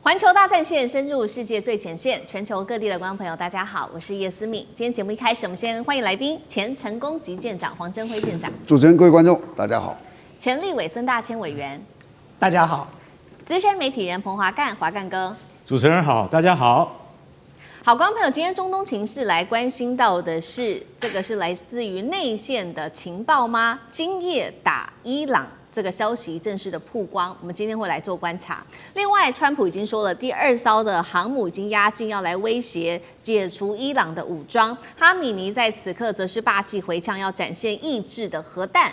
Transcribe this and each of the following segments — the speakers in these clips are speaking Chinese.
环球大战线深入世界最前线，全球各地的观众朋友，大家好，我是叶思敏。今天节目一开始，我们先欢迎来宾前成功级舰长黄镇辉舰长，主持人、各位观众，大家好；前立委孙大千委员，大家好；资深媒体人彭华干，华干哥，主持人好，大家好。好，观众朋友，今天中东情势来关心到的是，这个是来自于内线的情报吗？今夜打伊朗。这个消息正式的曝光，我们今天会来做观察。另外，川普已经说了，第二艘的航母已经压境，要来威胁解除伊朗的武装。哈米尼在此刻则是霸气回呛，要展现意志的核弹。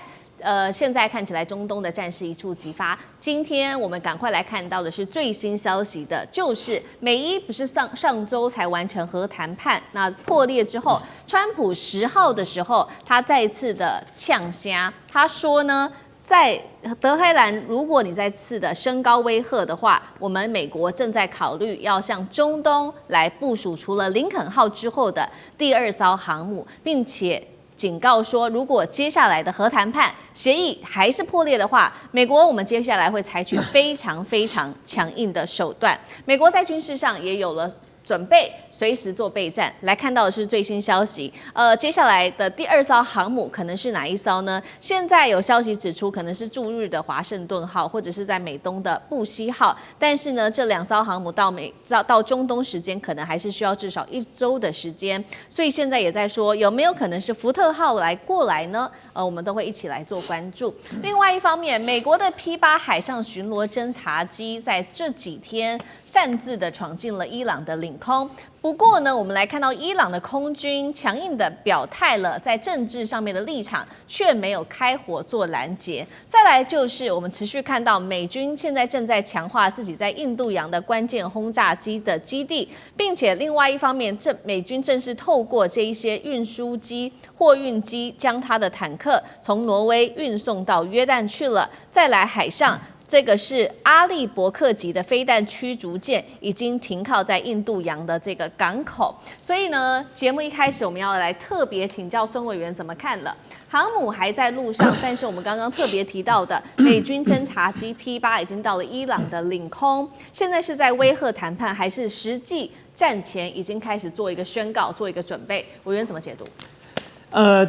现在看起来中东的战事一触即发。今天我们赶快来看到的是最新消息的，就是美伊不是上周才完成核谈判，那破裂之后，川普10号的时候，他再次的呛虾，他说呢，在德黑兰，如果你再次的升高威吓的话，我们美国正在考虑要向中东来部署除了林肯号之后的第2艘航母，并且警告说，如果接下来的核谈判协议还是破裂的话，美国我们接下来会采取非常非常强硬的手段。美国在军事上也有了准备，随时做备战。来看到的是最新消息，接下来的第2艘航母可能是哪一艘呢？现在有消息指出，可能是驻日的华盛顿号，或者是在美东的布希号。但是呢，这2艘航母到中东时间，可能还是需要至少1周的时间。所以现在也在说，有没有可能是福特号过来呢？我们都会一起来做关注。另外一方面，美国的 P8海上巡逻侦察机在这几天擅自的闯进了伊朗的领空。不过呢，我们来看到伊朗的空军强硬的表态了，在政治上面的立场却没有开火做拦截。再来就是我们持续看到美军现在正在强化自己在印度洋的关键轰炸机的基地，并且另外一方面，美军正是透过这一些运输机、货运机，将它的坦克从挪威运送到约旦去了。再来海上，这个是阿利伯克级的飞弹驱逐舰已经停靠在印度洋的这个港口，所以呢，节目一开始我们要来特别请教孙委员怎么看了。航母还在路上，但是我们刚刚特别提到的美军侦察机 P8已经到了伊朗的领空，现在是在威吓谈判，还是实际战前已经开始做一个宣告、做一个准备？委员怎么解读？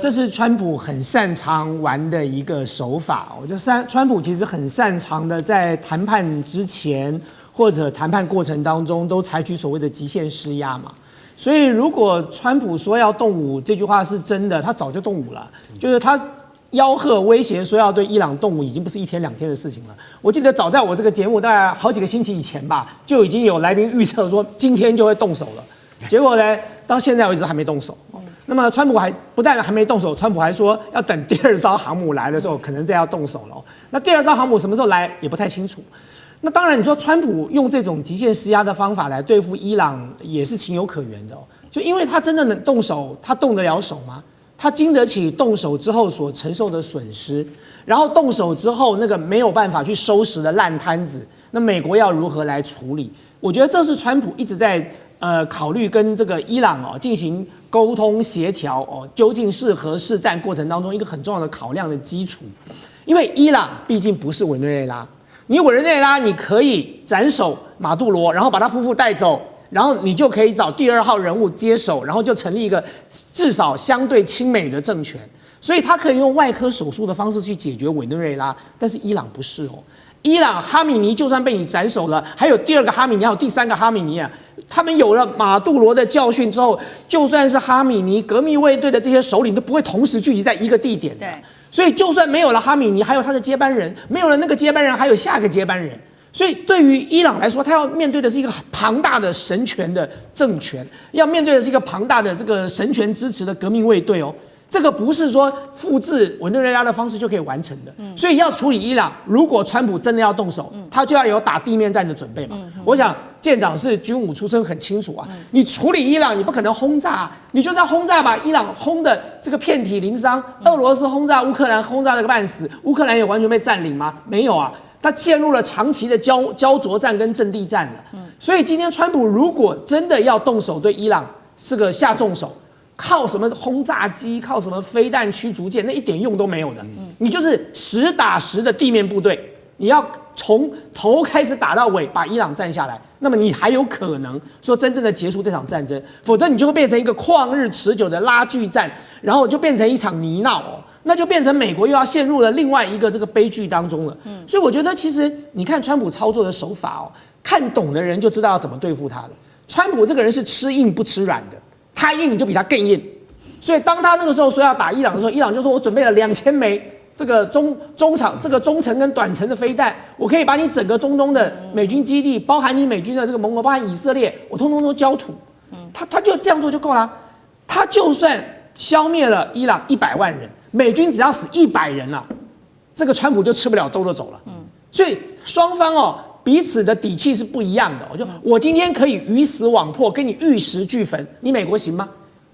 这是川普很擅长玩的一个手法。我觉得川普其实很擅长的，在谈判之前或者谈判过程当中，都采取所谓的极限施压嘛。所以，如果川普说要动武，这句话是真的，他早就动武了。就是他吆喝威胁说要对伊朗动武，已经不是1天2天的事情了。我记得早在我这个节目大概好几个星期以前吧，就已经有来宾预测说今天就会动手了。结果呢，到现在为止都还没动手。那么川普不但还没动手，川普还说要等第2艘航母来的时候，可能再要动手了。那第2艘航母什么时候来也不太清楚。那当然，你说川普用这种极限施压的方法来对付伊朗，也是情有可原的。就因为他真的能动手，他动得了手吗？他经得起动手之后所承受的损失，然后动手之后那个没有办法去收拾的烂摊子，那美国要如何来处理？我觉得这是川普一直在考虑跟这个伊朗进行沟通协调究竟是何试战过程当中一个很重要的考量的基础。因为伊朗毕竟不是委内瑞拉，你委内瑞拉你可以斩首马杜罗，然后把他夫妇带走，然后你就可以找第2号人物接手，然后就成立一个至少相对亲美的政权。所以他可以用外科手术的方式去解决委内瑞拉，但是伊朗不是哦。伊朗哈米尼就算被你斩首了，还有第2个哈米尼，还有第3个哈米尼啊。他们有了马杜罗的教训之后，就算是哈米尼革命卫队的这些首领都不会同时聚集在一个地点的。对，所以就算没有了哈米尼，还有他的接班人，没有了那个接班人，还有下个接班人。所以对于伊朗来说，他要面对的是一个庞大的神权的政权，要面对的是一个庞大的这个神权支持的革命卫队哦。这个不是说复制委内瑞拉的方式就可以完成的，所以要处理伊朗，如果川普真的要动手，他就要有打地面战的准备嘛。我想舰长是军武出身，很清楚啊。你处理伊朗，你不可能轰炸，你就算轰炸把伊朗轰的这个遍体鳞伤，俄罗斯轰炸乌克兰轰炸了个半死，乌克兰也完全被占领吗？没有啊，他陷入了长期的焦灼战跟阵地战了。所以今天川普如果真的要动手对伊朗是个下重手，靠什么轰炸机，靠什么飞弹驱逐舰，那一点用都没有的。你就是实打实的地面部队，你要从头开始打到尾，把伊朗占下来，那么你还有可能说真正的结束这场战争，否则你就会变成一个旷日持久的拉锯战，然后就变成一场泥淖哦，那就变成美国又要陷入了另外一个这个悲剧当中了。所以我觉得其实你看川普操作的手法哦，看懂的人就知道要怎么对付他了。川普这个人是吃硬不吃软的，他硬你就比他更硬。所以当他那个时候说要打伊朗的时候，伊朗就说我准备了2000枚这个中程跟短程的飞弹，我可以把你整个中东的美军基地，包含你美军的这个盟国，包含以色列，我通通都焦土。他就这样做就够了。他就算消灭了伊朗100万人，美军只要死100人啊，这个川普就吃不了兜着走了。所以双方哦彼此的底气是不一样的。我今天可以鱼死网破，跟你玉石俱焚，你美国行吗？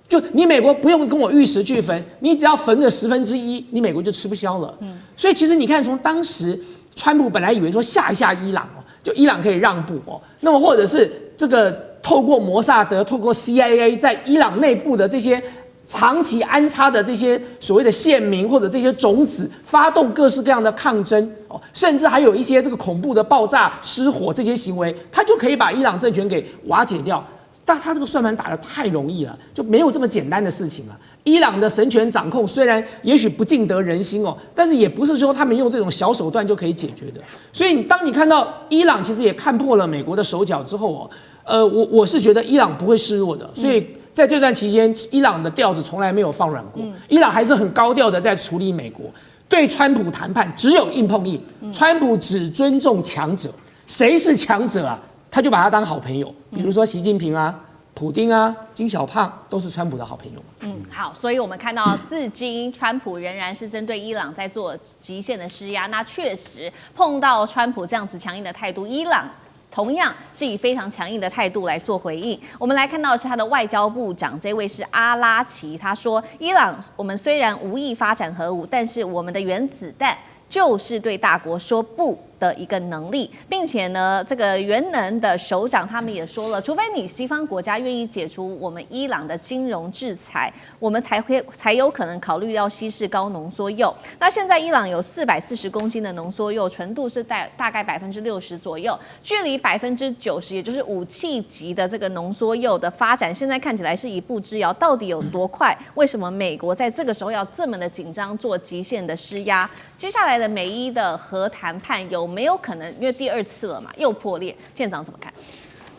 就你美国不用跟我玉石俱焚，你只要焚了1/10，你美国就吃不消了。所以其实你看，从当时川普本来以为说吓一吓伊朗哦，就伊朗可以让步哦，那么或者是这个透过摩萨德、透过 CIA 在伊朗内部的这些长期安插的这些所谓的县民或者这些种子，发动各式各样的抗争哦，甚至还有一些这个恐怖的爆炸、失火这些行为，他就可以把伊朗政权给瓦解掉。但他这个算盘打得太容易了，就没有这么简单的事情了。伊朗的神权掌控虽然也许不尽得人心哦，但是也不是说他们用这种小手段就可以解决的。所以当你看到伊朗其实也看破了美国的手脚之后哦，我是觉得伊朗不会示弱的。所以在这段期间，伊朗的调子从来没有放软过，伊朗还是很高调的在处理美国。对川普谈判只有硬碰硬，川普只尊重强者，谁是强者啊？他就把他当好朋友，比如说习近平啊、普丁啊、金小胖都是川普的好朋友。好，所以我们看到至今川普仍然是针对伊朗在做极限的施压。那确实碰到川普这样子强硬的态度，伊朗同样是以非常强硬的态度来做回应。我们来看到的是他的外交部长，这位是阿拉奇，他说：伊朗我们虽然无意发展核武，但是我们的原子弹就是对大国说不的一个能力，并且呢，这个原能的首长他们也说了，除非你西方国家愿意解除我们伊朗的金融制裁，我们才有可能考虑要稀释高浓缩铀。那现在伊朗有440公斤的浓缩铀，纯度是大概60%左右，距离90%，也就是武器级的这个浓缩铀的发展，现在看起来是一步之遥。到底有多快？为什么美国在这个时候要这么的紧张，做极限的施压？接下来的美伊的核谈判有没有可能，因为第2次了嘛，又破裂？舰长怎么看？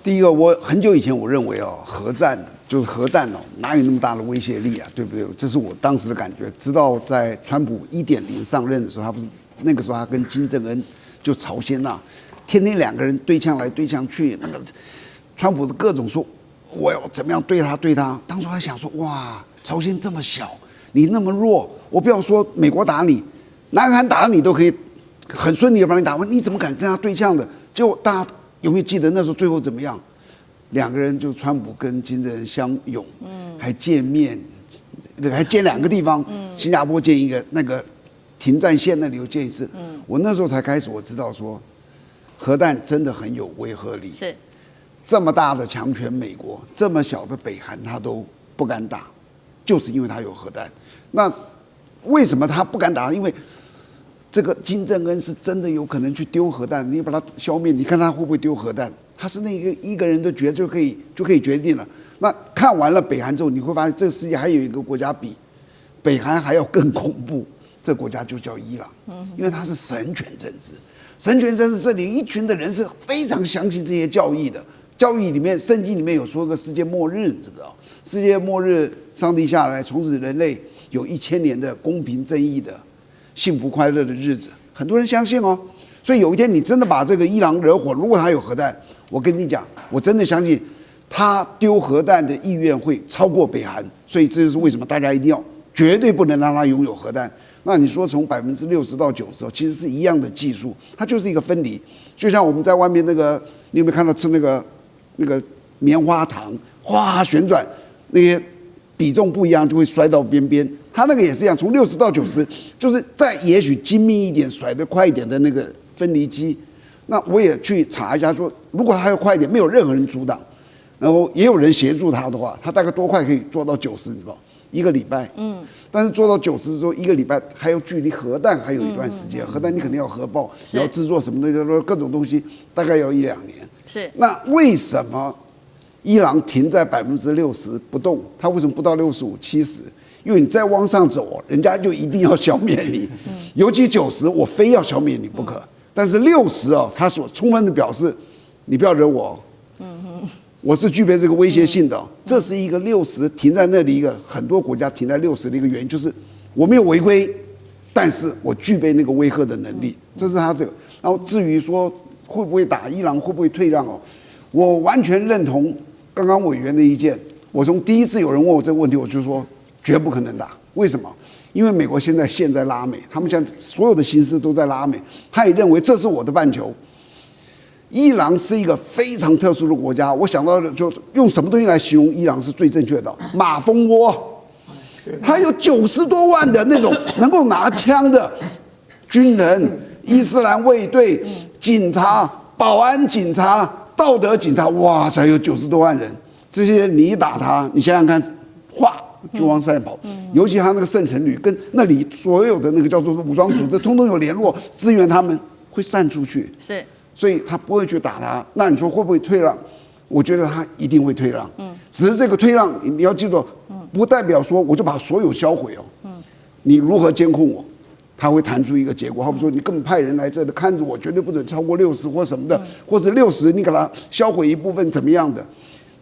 第一个，我很久以前我认为核战就是核弹哪有那么大的威胁力啊，对不对？这是我当时的感觉。直到在川普1.0上任的时候，他不是那个时候他跟金正恩就朝鲜天天2个人对枪来对枪去，那个川普的各种说我要怎么样对他。当时还想说，哇，朝鲜这么小，你那么弱，我不要说美国打你，南韩打你都可以很顺利的把你打完，你怎么敢跟他对呛的？结果大家有没有记得那时候最后怎么样？2个人就川普跟金正恩相拥，还见面，还见2个地方，新加坡见一个，那个停战线那里又见一次。我那时候才开始我知道说，核弹真的很有威慑力。是这么大的强权美国，这么小的北韩他都不敢打，就是因为他有核弹。那为什么他不敢打？因为这个金正恩是真的有可能去丢核弹，你把他消灭，你看他会不会丢核弹？他是那个一个人的就可以决定了。那看完了北韩之后，你会发现这个世界还有一个国家比北韩还要更恐怖，这个国家就叫伊朗，因为它是神权政治。神权政治这里一群的人是非常相信这些教义的。教义里面，圣经里面有说个世界末日，你知不知道？世界末日，上帝下来，从此人类有1000年的公平正义的幸福快乐的日子，很多人相信哦。所以有一天你真的把这个伊朗惹火，如果他有核弹，我跟你讲，我真的相信他丢核弹的意愿会超过北韩。所以这就是为什么大家一定要绝对不能让他拥有核弹。那你说从60%到90%，其实是一样的技术，它就是一个分离。就像我们在外面那个，你有没有看到吃那个棉花糖，哗旋转，那些比重不一样就会摔到边边。它那个也是一样，从60到90，就是再也许精密一点、甩得快一点的那个分离机。那我也去查一下说，如果它要快一点，没有任何人阻挡，然后也有人协助它的话，它大概多快可以做到90，你知道？ 1个礼拜，但是做到90之后1个礼拜还有距离核弹还有一段时间，核弹你肯定要核爆，你要制作什么东西，各种东西大概要1-2年。是，那为什么伊朗停在60%不动？它为什么不到65、70？因为你再往上走，人家就一定要消灭你，尤其90，我非要消灭你不可。但是60哦，他所充分的表示，你不要惹我，我是具备这个威胁性的。这是一个60停在那里一个很多国家停在60的一个原因，就是我没有违规，但是我具备那个威吓的能力，这是他这个。然后至于说会不会打伊朗，会不会退让哦，我完全认同刚刚委员的意见。我从第一次有人问我这个问题，我就说绝不可能打。为什么？因为美国现在拉美，他们现在所有的心思都在拉美，他也认为这是我的半球。伊朗是一个非常特殊的国家，我想到的就用什么东西来形容伊朗是最正确的？马蜂窝，他有90多万的那种能够拿枪的军人、伊斯兰卫队、警察、保安警察、道德警察，哇塞，有90多万人。这些人你一打他，你想想看，哗就往上跑。尤其他那个圣城旅跟那里所有的那个叫做武装组织，通通有联络，支援他们会散出去。是。所以他不会去打他。那你说会不会退让？我觉得他一定会退让。只是这个退让你要记住，不代表说我就把所有销毁哦。你如何监控我？他会谈出一个结果。好比说，你根本派人来这里看着我，绝对不准超过60或什么的，或者60你给他销毁一部分怎么样的？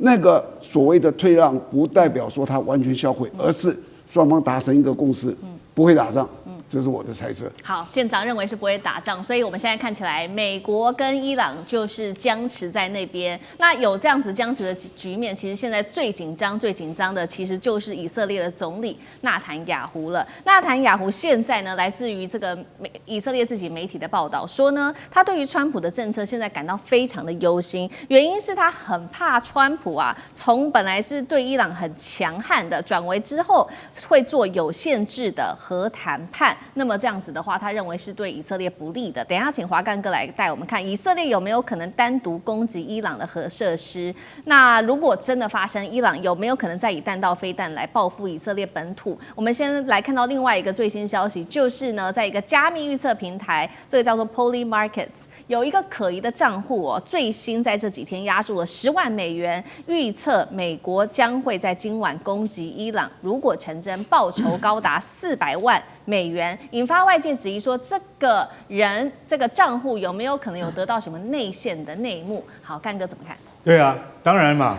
那个所谓的退让，不代表说他完全销毁，而是双方达成一个共识，不会打仗。这是我的猜测。好，舰长认为是不会打仗，所以我们现在看起来，美国跟伊朗就是僵持在那边。那有这样子僵持的局面，其实现在最紧张的，其实就是以色列的总理纳坦雅胡了。纳坦雅胡现在呢，来自于这个以色列自己媒体的报道说呢，他对于川普的政策现在感到非常的忧心，原因是他很怕川普啊，从本来是对伊朗很强悍的，转为之后会做有限制的核谈判。那么这样子的话，他认为是对以色列不利的。等一下请华干哥来带我们看，以色列有没有可能单独攻击伊朗的核设施？那如果真的发生，伊朗有没有可能再以弹道飞弹来报复以色列本土？我们先来看到另外一个最新消息，就是呢，在一个加密预测平台，这个叫做 Polymarkets， 有一个可疑的账户哦，最新在这几天押注了10万美元，预测美国将会在今晚攻击伊朗，如果成真，报酬高达400万美元，引发外界质疑说，这个人这个账户有没有可能有得到什么内线的内幕？好，干哥怎么看？对啊，当然嘛，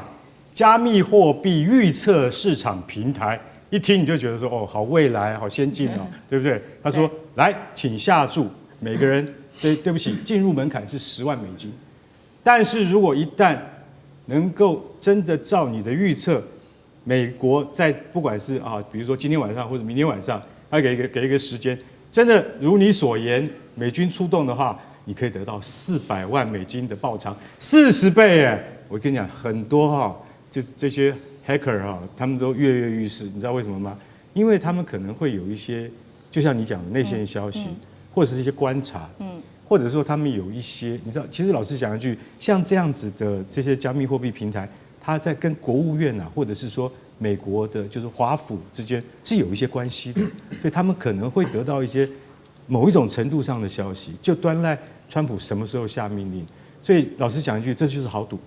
加密货币预测市场平台，一听你就觉得说，哦，好未来，好先进哦，对不对？他说，来，请下注，每个人，对不起，进入门槛是10万美金，但是如果一旦能够真的照你的预测，美国在不管是比如说今天晚上或者明天晚上。他给一个时间，真的如你所言，美军出动的话，你可以得到400万美金的报偿，40倍耶！我跟你讲，很多这些 hacker 他们都跃跃欲试，你知道为什么吗？因为他们可能会有一些，就像你讲的内线消息，或者是一些观察，或者说他们有一些，你知道，其实老实讲一句，像这样子的这些加密货币平台，它在跟国务院或者是说。美国的就是华府之间是有一些关系的，所以他们可能会得到一些某一种程度上的消息，就端赖川普什么时候下命令。所以老实讲一句，这就是豪赌。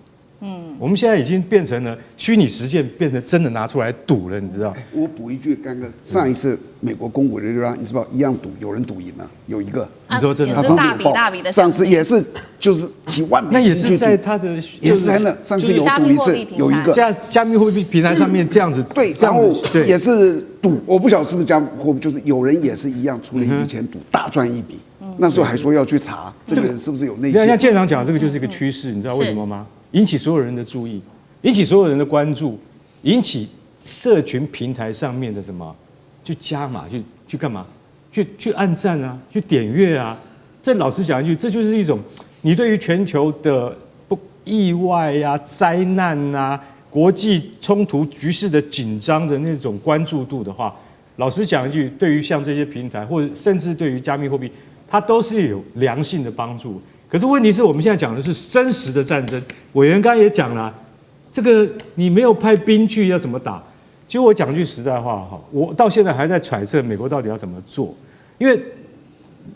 我们现在已经变成了虚拟实践，变成真的拿出来赌了，你知道？我补一句，刚刚上一次美国公股的地方，你知道一样赌，有人赌赢了，有一个，你说真的，也是大笔的，上次也是就是几万美金，那也是在他的，也是在那上次有赌一次，有一个加密货币平台上面这样子，对，然后也是赌，我不晓得是不是加密货币，就是有人也是一样出了一笔钱赌，大赚一笔。那时候还说要去查这个人是不是有内线。像舰长讲，这个就是一个趋势，你知道为什么吗？引起所有人的注意，引起所有人的关注，引起社群平台上面的什么，去加码，去干嘛？去按赞啊，去点阅啊。这老实讲一句，这就是一种你对于全球的意外啊、灾难啊、国际冲突局势的紧张的那种关注度的话，老实讲一句，对于像这些平台，或者甚至对于加密货币，它都是有良性的帮助。可是问题是我们现在讲的是真实的战争，委员刚刚也讲了，这个你没有派兵去要怎么打？其实我讲句实在话哈，我到现在还在揣测美国到底要怎么做，因为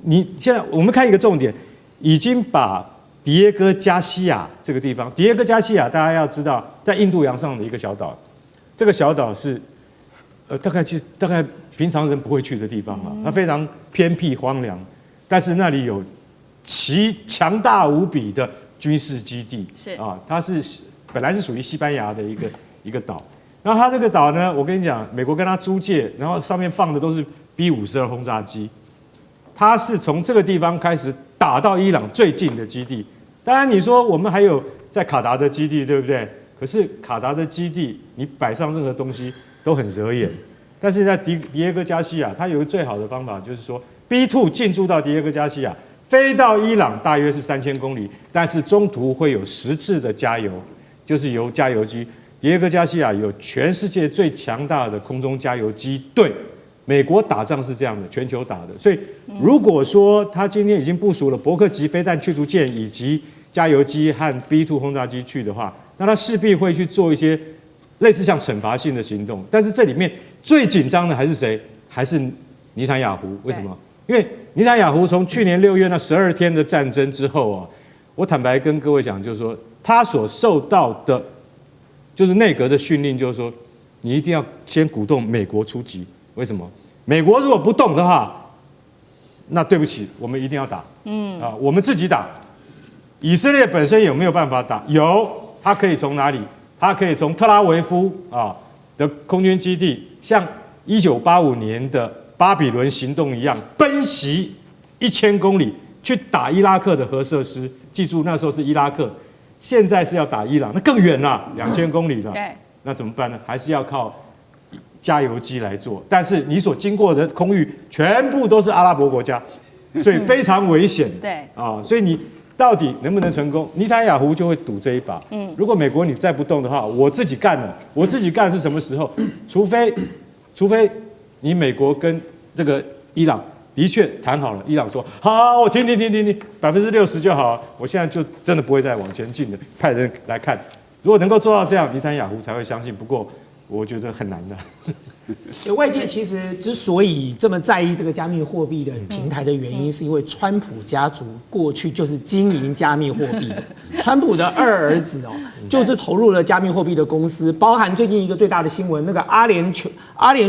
你现在我们看一个重点，已经把迪耶戈加西亚这个地方，迪耶戈加西亚大家要知道，在印度洋上的一个小岛，这个小岛是大概平常人不会去的地方嘛，它非常偏僻荒凉，但是那里有其强大无比的军事基地，是啊，它是本来是属于西班牙的一个岛。然后它这个岛呢，我跟你讲，美国跟它租借，然后上面放的都是 B-52轰炸机，它是从这个地方开始打到伊朗最近的基地。当然你说我们还有在卡达的基地，对不对？可是卡达的基地你摆上任何东西都很惹眼。但是在迪耶戈加西亚，它有一个最好的方法，就是说 B-2进驻到迪耶戈加西亚，飞到伊朗大约是3000公里，但是中途会有10次的加油，就是由加油机。迪耶戈加西亚有全世界最强大的空中加油机队，美国打仗是这样的，全球打的。所以如果说他今天已经部署了伯克级飞弹驱逐舰以及加油机和 B-2轰炸机去的话，那他势必会去做一些类似像惩罚性的行动。但是这里面最紧张的还是谁？还是尼坦雅胡？为什么？因为尼坦雅胡从去年6月那12天的战争之后啊，我坦白跟各位讲，就是说他所受到的。就是内阁的训令，就是说，你一定要先鼓动美国出击。为什么？美国如果不动的话，那对不起，我们一定要打。我们自己打。以色列本身有没有办法打？有，它可以从哪里？它可以从特拉维夫的空军基地，像1985年的巴比伦行动一样，奔袭1000公里去打伊拉克的核设施。记住，那时候是伊拉克。现在是要打伊朗，那更远了，2000公里了。对，那怎么办呢？还是要靠加油机来做。但是你所经过的空域全部都是阿拉伯国家，所以非常危险。对所以你到底能不能成功？尼坦雅胡就会赌这一把。如果美国你再不动的话，我自己干了。我自己干是什么时候？除非你美国跟这个伊朗。的确谈好了，伊朗说好，我停，60%就好，我现在就真的不会再往前进的，派人来看。如果能够做到这样，尼坦雅胡才会相信。不过我觉得很难的。外界其实之所以这么在意这个加密货币的平台的原因，是因为川普家族过去就是经营加密货币的。川普的2儿子就是投入了加密货币的公司，包含最近一个最大的新闻，那个阿联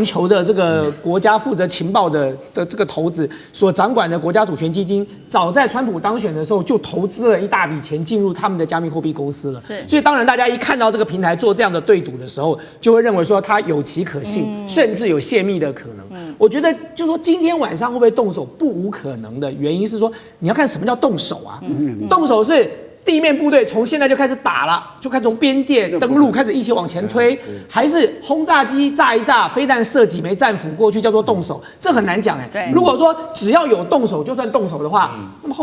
酋的这个国家负责情报的这个头子所掌管的国家主权基金，早在川普当选的时候就投资了一大笔钱进入他们的加密货币公司了。所以当然大家一看到这个平台做这样的对赌的时候，就会认为说它有其可信，甚至有泄密的可能。我觉得就是说今天晚上会不会动手不无可能的原因是说，你要看什么叫动手啊？动手是地面部队从现在就开始打了，就开始从边界登陆开始一起往前推，还是轰炸机炸一炸，飞弹射几枚战斧过去叫做动手？这很难讲哎。如果说只要有动手就算动手的话，那么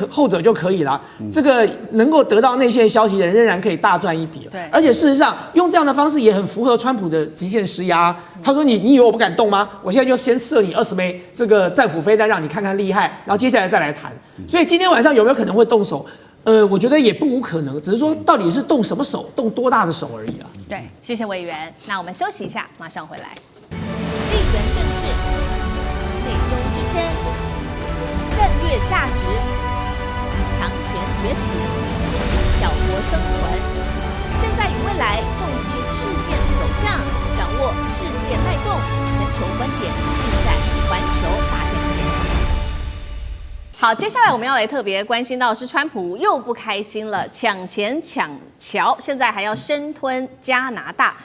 后者就可以了。这个能够得到内线消息的人仍然可以大赚一笔。而且事实上用这样的方式也很符合川普的极限施压。他说你以为我不敢动吗？我现在就先射你20枚这个战斧飞弹，让你看看厉害，然后接下来再来谈。所以今天晚上有没有可能会动手？我觉得也不无可能，只是说到底是动什么手，动多大的手而已啊。对，谢谢委员。那我们休息一下，马上回来。地缘政治、美中之争、战略价值、强权崛起、小国生存，现在与未来洞悉事件走向，掌握世界脉动，全球观点尽在环球大战线。好，接下来我们要来特别关心到是川普又不开心了，抢钱抢桥，现在还要生吞加拿大。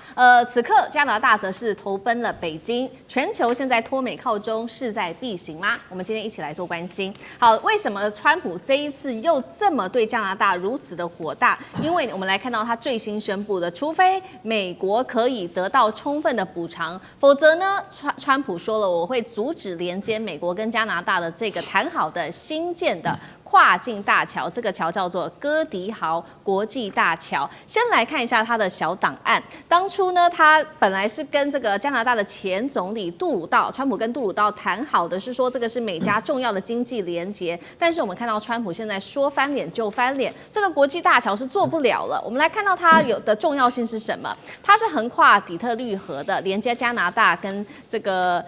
此刻加拿大则是投奔了北京，全球现在脱美靠中，势在必行吗？我们今天一起来做关心。好，为什么川普这一次又这么对加拿大如此的火大？因为我们来看到他最新宣布的，除非美国可以得到充分的补偿，否则呢，川普说了，我会阻止连接美国跟加拿大的这个谈好的新建的跨境大桥，这个桥叫做哥迪豪国际大桥。先来看一下它的小档案。当初呢，他本来是跟这个加拿大的前总理杜鲁道，川普跟杜鲁道谈好的是说这个是美加重要的经济连结，但是我们看到川普现在说翻脸就翻脸，这个国际大桥是做不了了。我们来看到它有的重要性是什么？它是横跨底特律河的，连接加拿大跟这个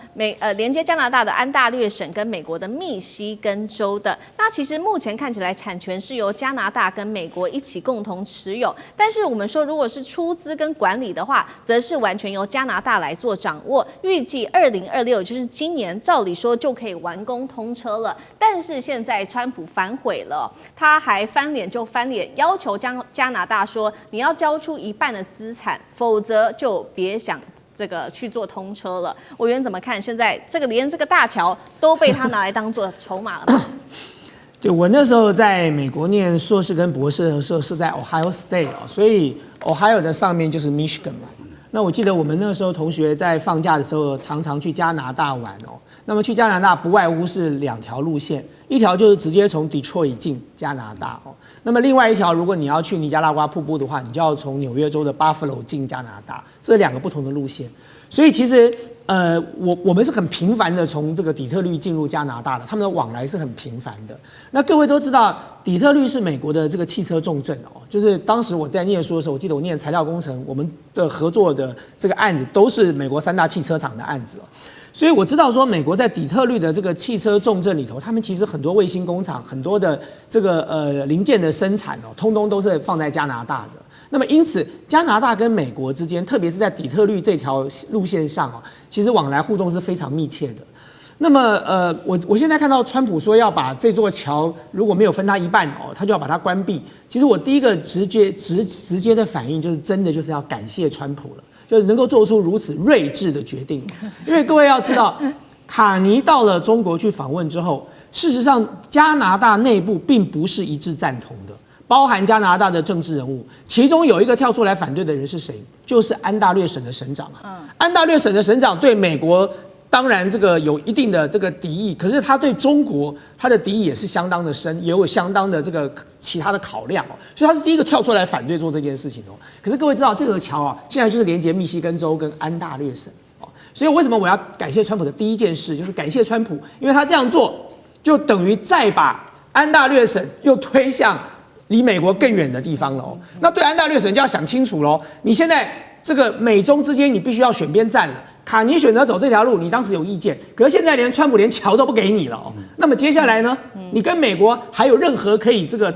连接加拿大的安大略省跟美国的密西根州的。那其实目前看起来产权是由加拿大跟美国一起共同持有，但是我们说如果是出资跟管理的话，则是完全由加拿大来做掌握。预计2026，也就是今年，照理说就可以完工通车了。但是现在川普反悔了，他还翻脸就翻脸，要求加拿大说你要交出一半的资产，否则就别想这个去做通车了。委员怎么看？现在连这个大桥都被他拿来当做筹码了吗？对，我那时候在美国念硕士跟博士的时候是在 Ohio State 所以 Ohio 的上面就是 Michigan 嘛。那我记得我们那时候同学在放假的时候常常去加拿大玩那么去加拿大不外乎是2条路线，一条就是直接从 Detroit 进加拿大那么另外一条，如果你要去尼加拉瓜瀑布的话，你就要从纽约州的 Buffalo 进加拿大，这2个不同的路线。所以其实我们是很频繁的从这个底特律进入加拿大的，他们的往来是很频繁的。那各位都知道，底特律是美国的这个汽车重镇就是当时我在念书的时候，我记得我念材料工程，我们的合作的这个案子都是美国3大汽车厂的案子所以我知道说，美国在底特律的这个汽车重镇里头，他们其实很多卫星工厂，很多的这个零件的生产通通都是放在加拿大的。那么因此，加拿大跟美国之间，特别是在底特律这条路线上其实往来互动是非常密切的。那么我现在看到川普说要把这座桥如果没有分他一半他就要把它关闭。其实我第一个直接的反应就是真的就是要感谢川普了。就是能够做出如此睿智的决定，因为各位要知道，卡尼到了中国去访问之后，事实上加拿大内部并不是一致赞同的，包含加拿大的政治人物，其中有一个跳出来反对的人是谁？就是安大略省的省长安大略省的省长对美国当然这个有一定的这个敌意，可是他对中国他的敌意也是相当的深，也有相当的这个其他的考量所以他是第一个跳出来反对做这件事情可是各位知道这个桥现在就是连接密西根州跟安大略省所以为什么我要感谢川普的第一件事就是感谢川普，因为他这样做就等于再把安大略省又推向离美国更远的地方了那对安大略省就要想清楚咯，你现在这个美中之间你必须要选边站了。卡尼选择走这条路，你当时有意见，可是现在连川普连桥都不给你了那么接下来呢？你跟美国还有任何可以这个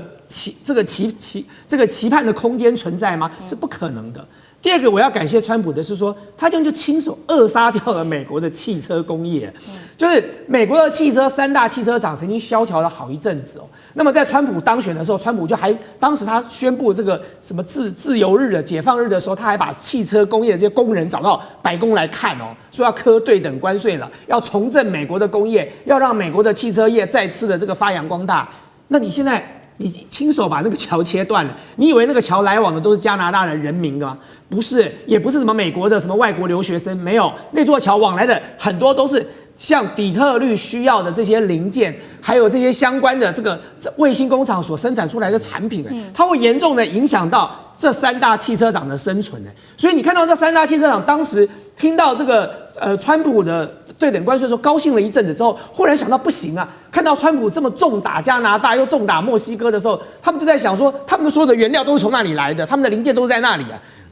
期盼的空间存在吗？是不可能的。第二个我要感谢川普的是说，他这样就亲手扼杀掉了美国的汽车工业，就是美国的汽车3大汽车厂曾经萧条了好一阵子那么在川普当选的时候，川普就还当时他宣布这个什么自由日的解放日的时候，他还把汽车工业的这些工人找到白宫来看说要课对等关税了，要重振美国的工业，要让美国的汽车业再次的这个发扬光大。那你现在你亲手把那个桥切断了，你以为那个桥来往的都是加拿大的人民吗？不是，也不是什么美国的什么外国留学生，没有，那座桥往来的很多都是像底特律需要的这些零件，还有这些相关的这个卫星工厂所生产出来的产品它会严重的影响到这3大汽车厂的生存所以你看到这3大汽车厂当时听到这个川普的对等关税的时候高兴了一阵子之后，忽然想到不行看到川普这么重打加拿大又重打墨西哥的时候，他们就在想说，他们所有的原料都是从那里来的，他们的零件都是在那里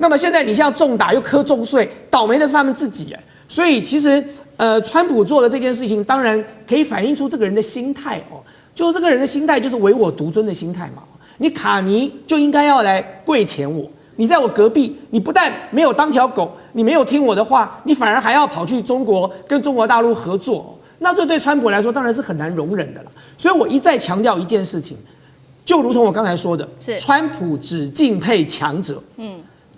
那么现在你现在重打又课重税，倒霉的是他们自己所以其实川普做的这件事情，当然可以反映出这个人的心态就是这个人的心态就是唯我独尊的心态嘛。你卡尼就应该要来跪舔我，你在我隔壁，你不但没有当条狗，你没有听我的话，你反而还要跑去中国跟中国大陆合作那这对川普来说当然是很难容忍的了。所以我一再强调一件事情，就如同我刚才说的，川普只敬佩强者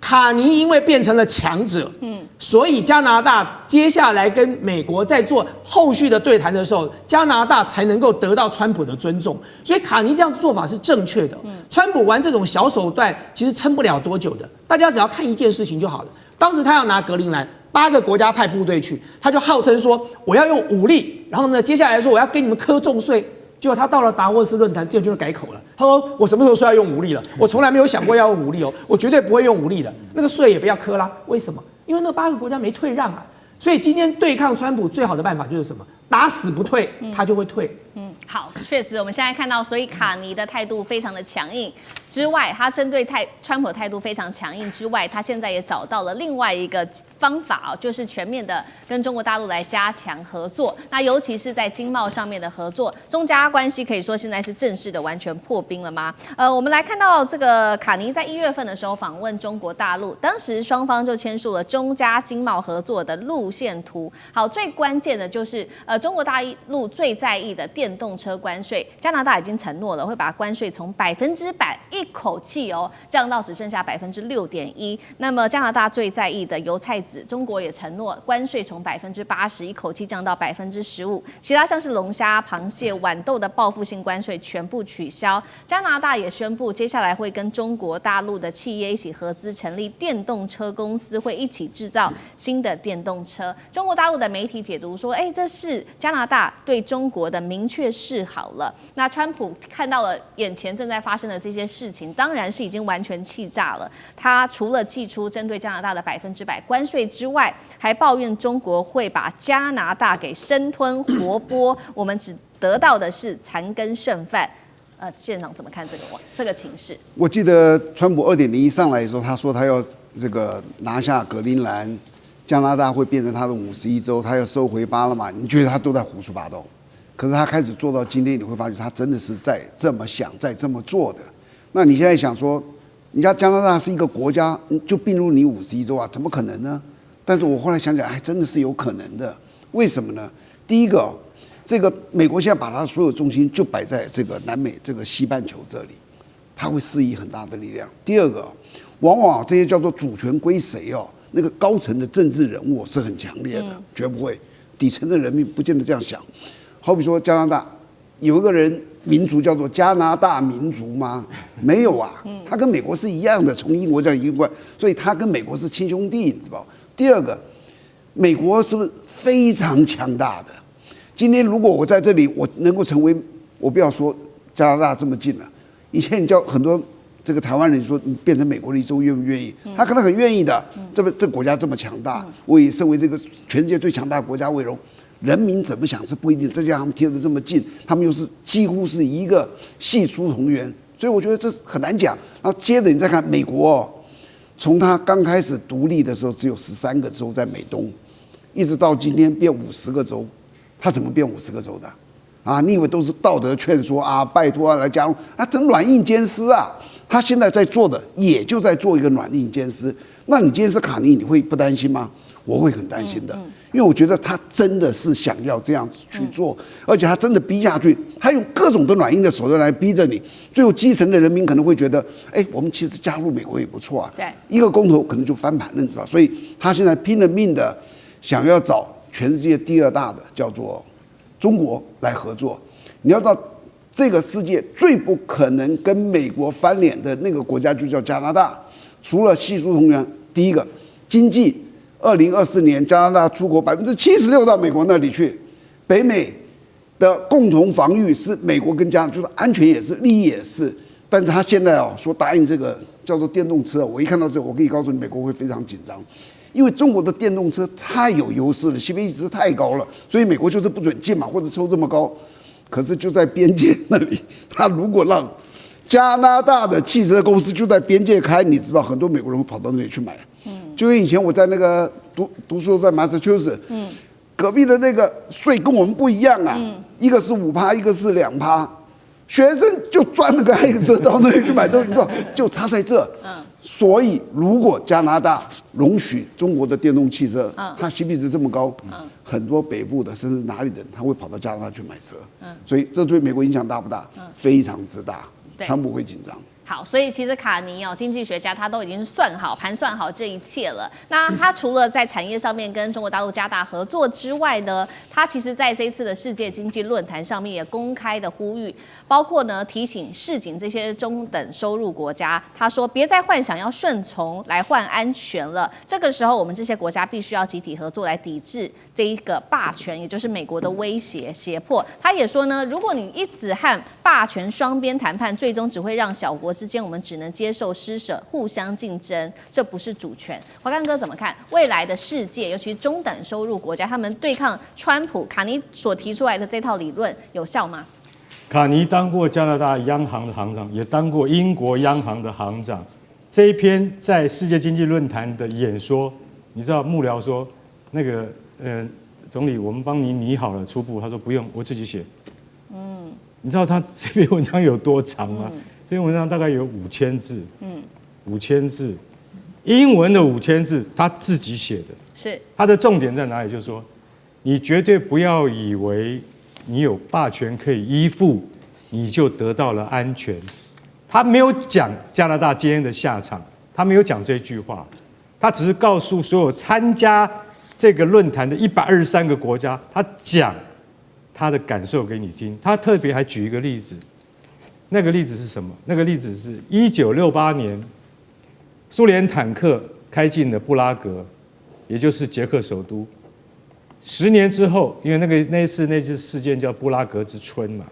卡尼因为变成了强者所以加拿大接下来跟美国在做后续的对谈的时候，加拿大才能够得到川普的尊重。所以卡尼这样的做法是正确的川普玩这种小手段其实撑不了多久的。大家只要看一件事情就好了，当时他要拿格陵兰8个国家派部队去，他就号称说我要用武力，然后呢接下来说我要给你们课重税，结果他到了达沃斯论坛，第二句就改口了。他说：“我什么时候说要用武力了？我从来没有想过要用武力哦，我绝对不会用武力的。那个税也不要科啦。为什么？因为那8个国家没退让啊。所以今天对抗川普最好的办法就是什么？打死不退，他就会退。好，确实，我们现在看到，所以卡尼的态度非常的强硬之外，他针对川普的态度非常强硬之外，他现在也找到了另外一个方法就是全面的跟中国大陆来加强合作。那尤其是在经贸上面的合作，中加关系可以说现在是正式的完全破冰了吗？我们来看到这个卡尼在1月份的时候访问中国大陆，当时双方就签署了中加经贸合作的路线图。好，最关键的就是中国大陆最在意的电动车关税，加拿大已经承诺了会把关税从100%一口气降到只剩下6.1%。那么加拿大最在意的油菜籽，中国也承诺关税从80%一口气降到15%。其他像是龙虾、螃蟹、豌豆的报复性关税全部取消。加拿大也宣布，接下来会跟中国大陆的企业一起合资成立电动车公司，会一起制造新的电动车。中国大陆的媒体解读说，这是加拿大对中国的明确示好了。那川普看到了眼前正在发生的这些事情，当然是已经完全气炸了。他除了祭出针对加拿大的100%关税之外，还抱怨中国会把加拿大给生吞活剥，我们只得到的是残羹剩饭。县长怎么看这个情势？我记得川普2.0上来的时候，他说他要这个拿下格陵兰，加拿大会变成他的51州，他要收回巴拿马。你觉得他都在胡说八道？可是他开始做到今天，你会发现他真的是在这么想，在这么做的。那你现在想说，人家加拿大是一个国家，就并入你51州啊？怎么可能呢？但是我后来想想，真的是有可能的。为什么呢？第一个，这个美国现在把它所有重心就摆在这个南美这个西半球这里，它会施以很大的力量。第二个，往往这些叫做主权归谁那个高层的政治人物是很强烈的，绝不会。底层的人民不见得这样想。好比说加拿大有一个人民族叫做加拿大民族吗？没有啊，他跟美国是一样的，从英国这样移过来，所以他跟美国是亲兄弟，你知道。第二个，美国是不是非常强大的？今天如果我在这里，我能够成为，我不要说加拿大这么近了，以前你叫很多这个台湾人说你变成美国的一州愿不愿意？他可能很愿意的。这国家这么强大，我以身为这个全世界最强大的国家为荣。人民怎么想是不一定，再加上他们贴得这么近，他们又是几乎是一个系出同源，所以我觉得这很难讲。然后接着你再看美国从它刚开始独立的时候只有13个州在美东，一直到今天变50个州，它怎么变50个州的？你以为都是道德劝说拜托来加入？等软硬兼施啊！他现在在做的也就在做一个软硬兼施。那你今天是卡尼，你会不担心吗？我会很担心的，因为我觉得他真的是想要这样去做，而且他真的逼下去，他用各种的软硬的手段来逼着你。最后基层的人民可能会觉得，我们其实加入美国也不错啊。对，一个公投可能就翻盘了，你知道吧？所以他现在拼了命的想要找全世界第2大的叫做中国来合作。你要知道，这个世界最不可能跟美国翻脸的那个国家就叫加拿大。除了系出同源，第一个经济，2024年加拿大出口76%到美国那里去。北美的共同防御是美国跟加拿大，就是安全也是，利益也是。但是他现在说答应这个叫做电动车，我一看到这个，我可以告诉你，美国会非常紧张。因为中国的电动车太有优势了，CPI值太高了，所以美国就是不准进嘛，或者抽这么高。可是就在边界那里，他如果让加拿大的汽车公司就在边界开，你知道很多美国人会跑到那里去买。就跟以前我在那个读书在马萨诸塞，隔壁的那个税跟我们不一样啊，一个是5%，一个是2%，学生就钻了个黑车到那里去买东西，就差在这。所以如果加拿大容许中国的电动汽车，它 CP 值这么高，很多北部的甚至哪里的人他会跑到加拿大去买车。所以这对美国影响大不大？非常之大。川普会紧张。好，所以其实卡尼经济学家他都已经盘算好这一切了。那他除了在产业上面跟中国大陆加大合作之外呢，他其实在这一次的世界经济论坛上面也公开的呼吁，包括呢提醒示警这些中等收入国家，他说别再幻想要顺从来换安全了，这个时候我们这些国家必须要集体合作来抵制这一个霸权，也就是美国的威胁胁迫。他也说呢，如果你一直和霸权双边谈判，最终只会让小国之间我们只能接受施舍，互相竞争，这不是主权。华干哥怎么看未来的世界，尤其是中等收入国家，他们对抗川普卡尼所提出来的这套理论有效吗？卡尼当过加拿大央行的行长，也当过英国央行的行长。这一篇在世界经济论坛的演说，你知道幕僚说那个总理，我们帮你拟好了初步，他说不用，我自己写。你知道他这篇文章有多长吗？这篇文章大概有5000字，5000字，英文的5000字，他自己写的。是他的重点在哪里？就是说，你绝对不要以为你有霸权可以依附，你就得到了安全。他没有讲加拿大今天的下场，他没有讲这句话，他只是告诉所有参加这个论坛的123个国家，他讲他的感受给你听。他特别还举一个例子，那个例子是什么？那个例子是1968年，苏联坦克开进了布拉格，也就是捷克首都。10年之后，因为那次事件叫布拉格之春嘛。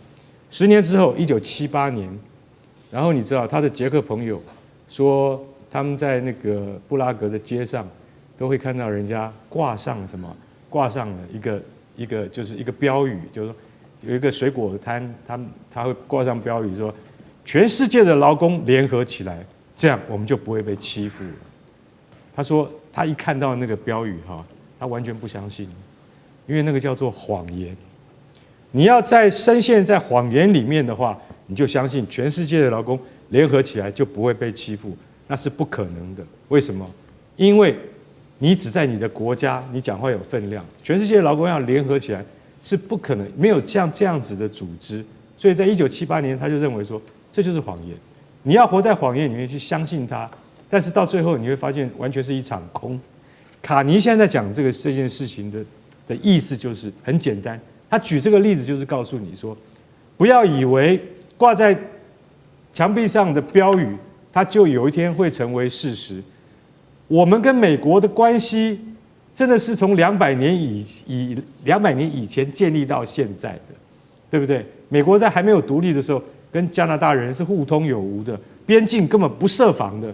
10年之后，1978年，然后你知道他的捷克朋友说，他们在那个布拉格的街上都会看到人家挂上了一个就是一个标语，就是说有一个水果摊，他会挂上标语说，全世界的劳工联合起来，这样我们就不会被欺负了。他说他一看到那个标语他完全不相信，因为那个叫做谎言。你要深陷在谎言里面的话，你就相信全世界的劳工联合起来就不会被欺负，那是不可能的。为什么？因为你只在你的国家，你讲话有分量，全世界的劳工要联合起来是不可能，没有像这样子的组织。所以在1978年，他就认为说这就是谎言，你要活在谎言里面去相信它，但是到最后你会发现完全是一场空。卡尼现在讲这件事情的意思就是很简单，他举这个例子就是告诉你说，不要以为挂在墙壁上的标语，它就有一天会成为事实。我们跟美国的关系真的是从200年以前建立到现在的，对不对？美国在还没有独立的时候，跟加拿大人是互通有无的，边境根本不设防的。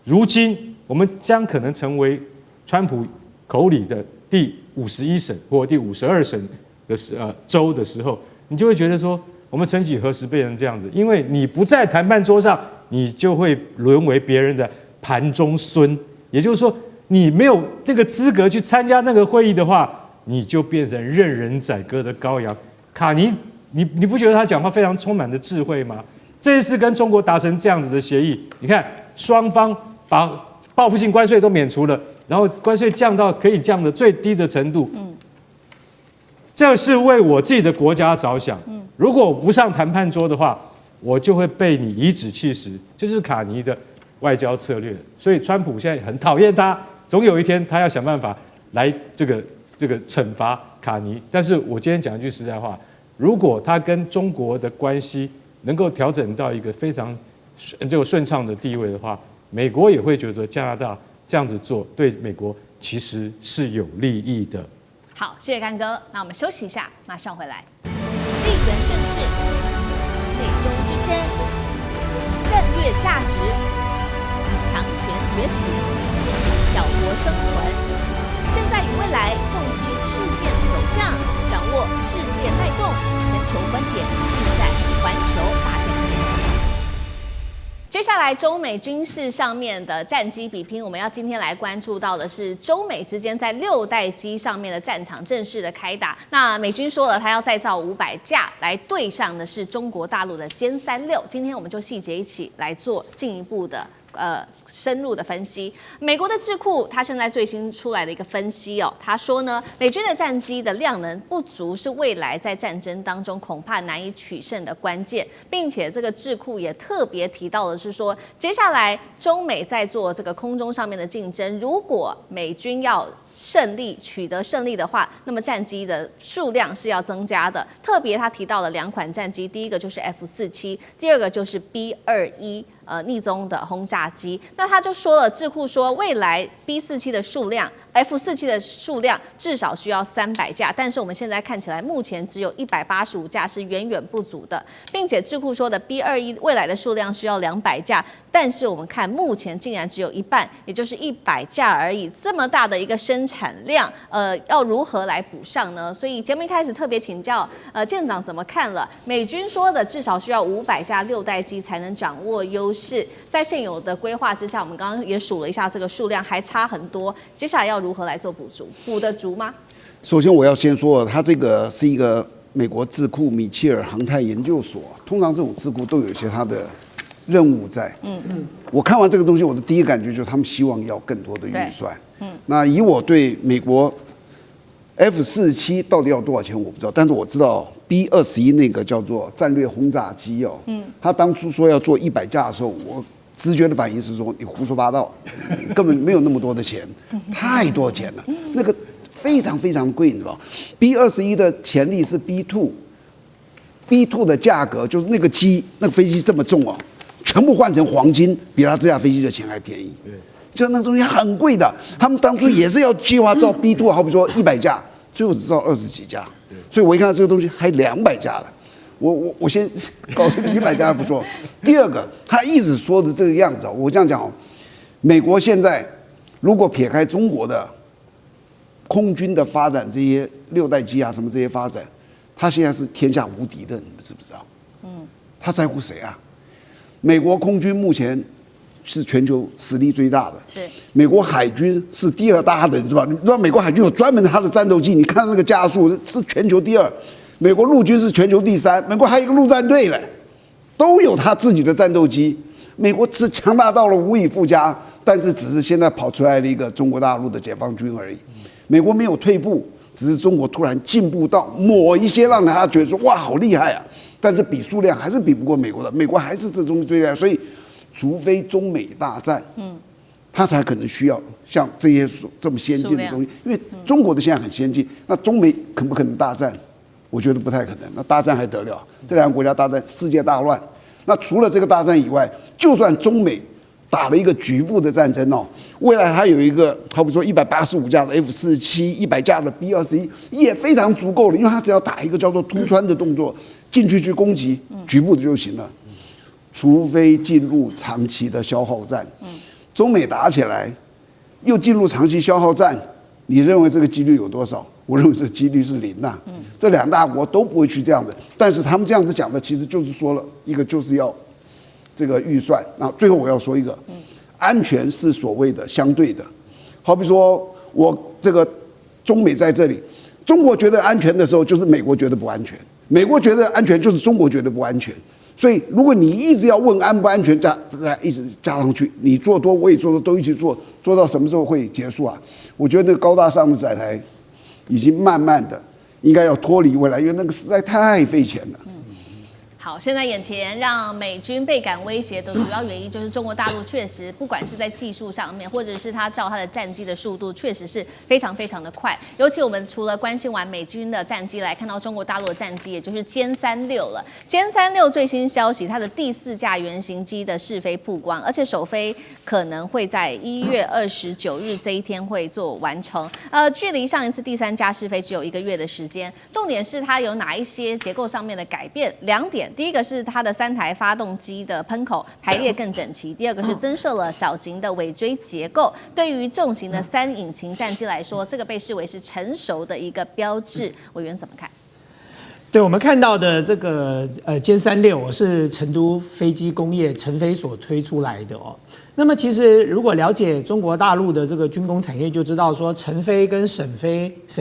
如今我们将可能成为川普口里的第51省或第52省的州的时候，你就会觉得说，我们曾几何时变成这样子？因为你不在谈判桌上，你就会沦为别人的盘中孙。也就是说，你没有这个资格去参加那个会议的话，你就变成任人宰割的羔羊。卡尼，你不觉得他讲话非常充满的智慧吗？这一次跟中国达成这样子的协议，你看双方把报复性关税都免除了，然后关税降到可以降的最低的程度。这是为我自己的国家着想。如果我不上谈判桌的话，我就会被你颐指气使，这就是卡尼的外交策略。所以川普现在很讨厌他，总有一天他要想办法来这个惩罚卡尼。但是我今天讲一句实在话，如果他跟中国的关系能够调整到一个非常顺畅的地位的话，美国也会觉得加拿大这样子做对美国其实是有利益的。好，谢谢干哥。那我们休息一下，马上回来。地缘政治、美中之争、战略价值、强权崛起、小国生存，现在与未来洞悉事件走向，掌握世界脉动，全球观点尽在环球大战线。接下来中美军事上面的战机比拼，我们要今天来关注到的是中美之间在6代机上面的战场正式的开打。那美军说了，他要再造500架来对上的是中国大陆的歼36。今天我们就细节一起来做进一步的深入的分析。美国的智库它现在最新出来的一个分析哦，他说呢，美军的战机的量能不足是未来在战争当中恐怕难以取胜的关键，并且这个智库也特别提到的是说，接下来中美在做这个空中上面的竞争，如果美军要取得胜利的话，那么战机的数量是要增加的。特别他提到了2款战机，第一个就是 F-47，第二个就是 B-21。逆踪的轰炸机，那他就说了，智库说未来 B-47的数量 ，F-47的数量至少需要300架，但是我们现在看起来目前只有185架，是远远不足的，并且智库说的 B-21未来的数量需要200架，但是我们看目前竟然只有一半，也就是100架而已，这么大的一个生产量，要如何来补上呢？所以节目一开始特别请教舰长怎么看了，美军说的至少需要500架6代机才能掌握优势，在现有的规划之下，我们刚刚也数了一下这个数量还差很多，接下来要如何来做补足？补得足吗？首先我要先说，它这个是一个美国智库米切尔航太研究所，通常这种智库都有一些它的任务在。我看完这个东西，我的第一感觉就是他们希望要更多的预算。那以我对美国 F-47到底要多少钱我不知道，但是我知道 B-21那个叫做战略轰炸机哦，他当初说要做100架的时候，我直觉的反应是说你胡说八道，根本没有那么多的钱，太多钱了，那个非常非常贵，你知道 B-21的潜力是 B-2 的价格就是那个飞机这么重哦，全部换成黄金，比他这架飞机的钱还便宜。就那东西很贵的，他们当初也是要计划造 B-2，好比说100架，最后只造20几架，所以我一看到这个东西还200架了，我先告诉你100架还不错。第二个，他一直说的这个样子，我这样讲哦，美国现在如果撇开中国的空军的发展，这些6代机啊什么这些发展，他现在是天下无敌的，你们知不知道？他在乎谁啊？美国空军目前是全球实力最大的，是美国海军是第2大的，你知道吧？你知道美国海军有专门它的战斗机，你看那个加速是全球第2，美国陆军是全球第3，美国还有一个陆战队嘞，都有他自己的战斗机。美国是强大到了无以复加，但是只是现在跑出来了一个中国大陆的解放军而已。美国没有退步，只是中国突然进步到某一些让大家觉得说哇好厉害啊，但是比数量还是比不过美国的，美国还是这东西最厉害，所以。除非中美大战，他才可能需要像这些这么先进的东西，因为中国的现在很先进，那中美可不可能大战？我觉得不太可能。那大战还得了？这2个国家大战，世界大乱。那除了这个大战以外，就算中美打了一个局部的战争哦，未来还有一个，好比说185架的 F-47、100架的 B-21也非常足够了，因为他只要打一个叫做突穿的动作进去攻击局部的就行了。除非进入长期的消耗战，中美打起来，又进入长期消耗战，你认为这个几率有多少？我认为这几率是0呐。这2大国都不会去这样的，但是他们这样子讲的，其实就是说了一个就是要这个预算。那最后我要说一个，安全是所谓的相对的，好比说我这个中美在这里，中国觉得安全的时候，就是美国觉得不安全；美国觉得安全，就是中国觉得不安全。所以，如果你一直要问安不安全，一直加上去，你做多我也做多，都一起做，做到什么时候会结束啊？我觉得那个高大上的载台已经慢慢的应该要脱离未来，因为那个实在太费钱了。好，现在眼前让美军倍感威胁的主要原因就是中国大陆确实不管是在技术上面，或者是它造它的战机的速度，确实是非常非常的快。尤其我们除了关心完美军的战机，来看到中国大陆的战机，也就是歼36了。歼36最新消息，它的第4架原型机的试飞曝光，而且首飞可能会在1月29日这一天会做完成。距离上一次第3架试飞只有1个月的时间。重点是它有哪一些结构上面的改变？2点。第一个是它的3台发动机的喷口排列更整齐，第二个是增设了小型的尾椎结构。对于重型的3引擎战机来说，这个被视为是成熟的一个标志。委员怎么看？对我们看到的这个歼36是成都飞机工业成飞所推出来的哦。那么其实如果了解中国大陆的这个军工产业，就知道说成飞跟沈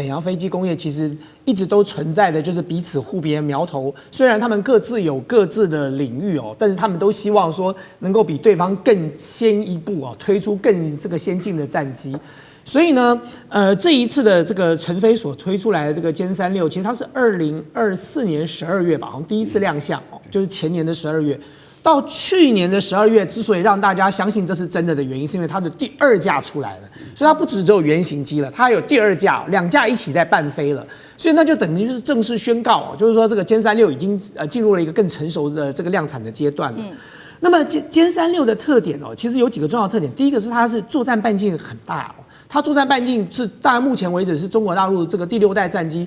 阳飞机工业其实一直都存在的就是彼此互别苗头。虽然他们各自有各自的领域哦，但是他们都希望说能够比对方更先一步哦，推出更这个先进的战机。所以呢，这一次的这个成飞所推出来的这个歼36，其实它是2024年12月吧，好像第一次亮相哦，就是前年的12月。到去年的12月，之所以让大家相信这是真的的原因，是因为它的第2架出来了，所以它不只有原型机了，它还有第2架，2架一起在伴飞了，所以那就等于就是正式宣告，就是说这个歼36已经进入了一个更成熟的这个量产的阶段了。那么歼36的特点哦，其实有几个重要特点，第一个是它是作战半径很大哦。它作战半径是，当然目前为止是中国大陆这个第6代战机，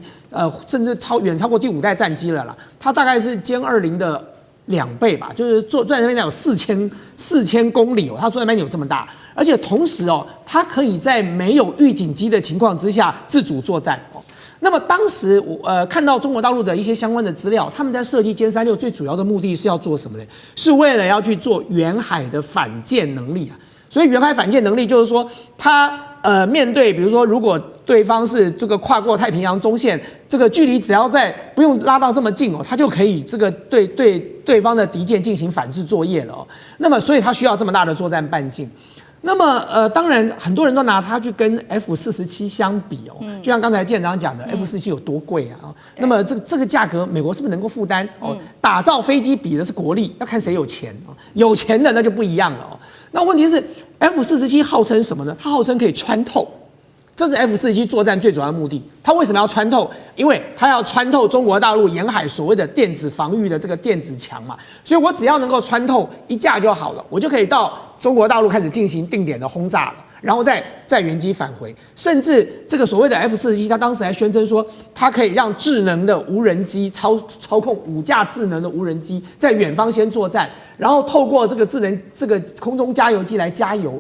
甚至远超过第5代战机了啦。它大概是歼20的2倍吧，就是作战半径有4000公里哦，它作战半径有这么大，而且同时哦，它可以在没有预警机的情况之下自主作战哦。那么当时看到中国大陆的一些相关的资料，他们在设计歼36最主要的目的是要做什么呢？是为了要去做远海的反舰能力啊。所以远海反舰能力就是说，它面对比如说，如果对方是这个跨过太平洋中线，这个距离只要在不用拉到这么近哦，它就可以这个对方的敌舰进行反制作业了哦。那么所以它需要这么大的作战半径。那么当然很多人都拿它去跟 F-47相比哦，就像刚才舰长讲的，F-47有多贵啊？那么这个价格，美国是不是能够负担？哦，打造飞机比的是国力，要看谁有钱哦，有钱的那就不一样了哦。那问题是 F-47号称什么呢？它号称可以穿透，这是 F-47作战最主要的目的。它为什么要穿透？因为它要穿透中国大陆沿海所谓的电子防御的这个电子墙嘛。所以我只要能够穿透一架就好了，我就可以到中国大陆开始进行定点的轰炸了，然后再原机返回。甚至这个所谓的 F-47，它当时还宣称说，它可以让智能的无人机操控5架智能的无人机在远方先作战，然后透过这个智能这个空中加油机来加油，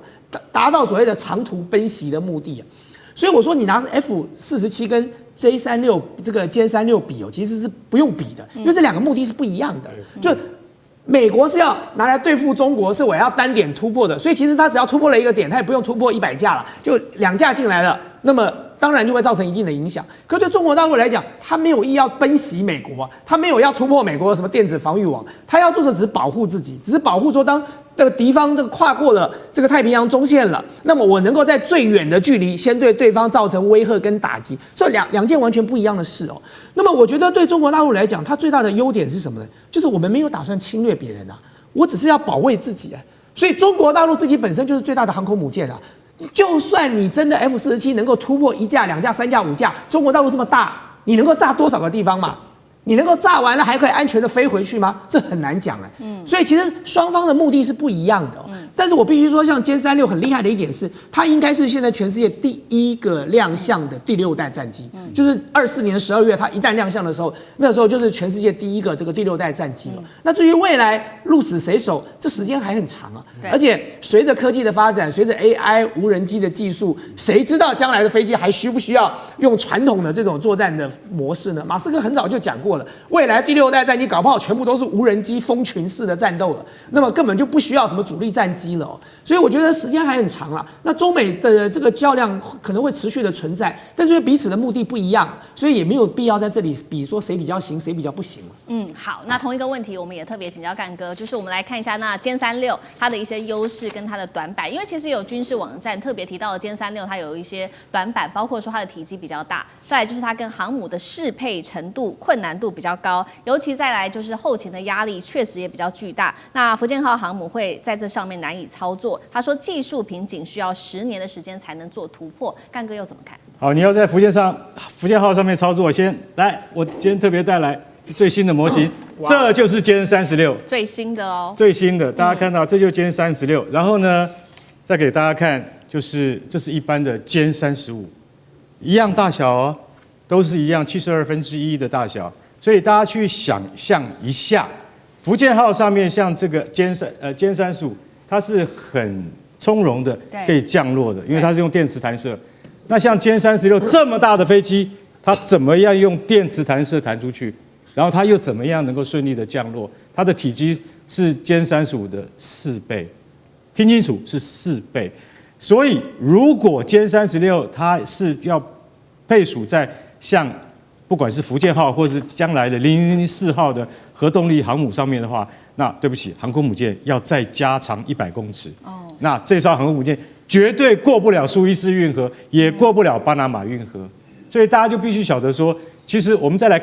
达到所谓的长途奔袭的目的啊。所以我说，你拿 F-47跟 J36这个歼36比哦，其实是不用比的，因为这2个目的是不一样的。就美国是要拿来对付中国，是我要单点突破的，所以其实它只要突破了一个点，它也不用突破100架了，就2架进来了，那么当然就会造成一定的影响。可对中国大陆来讲，它没有意要奔袭美国，它没有要突破美国的什么电子防御网，它要做的只是保护自己，只是保护说当这个敌方这个跨过了这个太平洋中线了，那么我能够在最远的距离先对对方造成威吓跟打击，这两件完全不一样的事哦。那么我觉得对中国大陆来讲，它最大的优点是什么呢？就是我们没有打算侵略别人啊，我只是要保卫自己啊。所以中国大陆自己本身就是最大的航空母舰啊。就算你真的 F-47能够突破1架、2架、3架、5架，中国大陆这么大，你能够炸多少个地方嘛？你能够炸完了还可以安全的飞回去吗？这很难讲哎。所以其实双方的目的是不一样的哦。但是我必须说，像歼36很厉害的一点是，它应该是现在全世界第1个亮相的第6代战机，就是24年12月它一旦亮相的时候，那时候就是全世界第1个这个第6代战机了。那至于未来鹿死谁手，这时间还很长啊。而且随着科技的发展，随着 AI 无人机的技术，谁知道将来的飞机还需不需要用传统的这种作战的模式呢？马斯克很早就讲过了，未来第6代战机搞不好全部都是无人机蜂群式的战斗了，那么根本就不需要什么主力战机了哦。所以我觉得时间还很长了。那中美的这个较量可能会持续的存在，但是因为彼此的目的不一样，所以也没有必要在这里比说谁比较行，谁比较不行了。好，那同一个问题，我们也特别请教干哥，就是我们来看一下那歼36它的一些优势跟它的短板，因为其实有军事网站特别提到的歼36它有一些短板，包括说它的体积比较大，再来就是它跟航母的适配程度困难度比较高，尤其再来就是后勤的压力确实也比较巨大。那福建号航母会在这上面难以操作，他说技术瓶颈需要10年的时间才能做突破，干哥又怎么看？好，你要在福建号上面操作，先来，我今天特别带来最新的模型，这就是歼36，最新的哦，最新的，大家看到这就是歼36，然后呢，再给大家看，就是这是一般的歼35，一样大小哦，都是一样1/72的大小，所以大家去想象一下，福建号上面像这个歼35，它是很从容的可以降落的，因为它是用电磁弹射。那像歼36这么大的飞机，它怎么样用电磁弹射弹出去？然后它又怎么样能够顺利的降落？它的体积是歼35的4倍，听清楚是4倍。所以如果歼36它是要配属在像不管是福建号或是将来的0004号的核动力航母上面的话，那对不起，航空母舰要再加长100公尺。那这艘航空母舰绝对过不了苏伊士运河，也过不了巴拿马运河。所以大家就必须晓得说，其实我们再来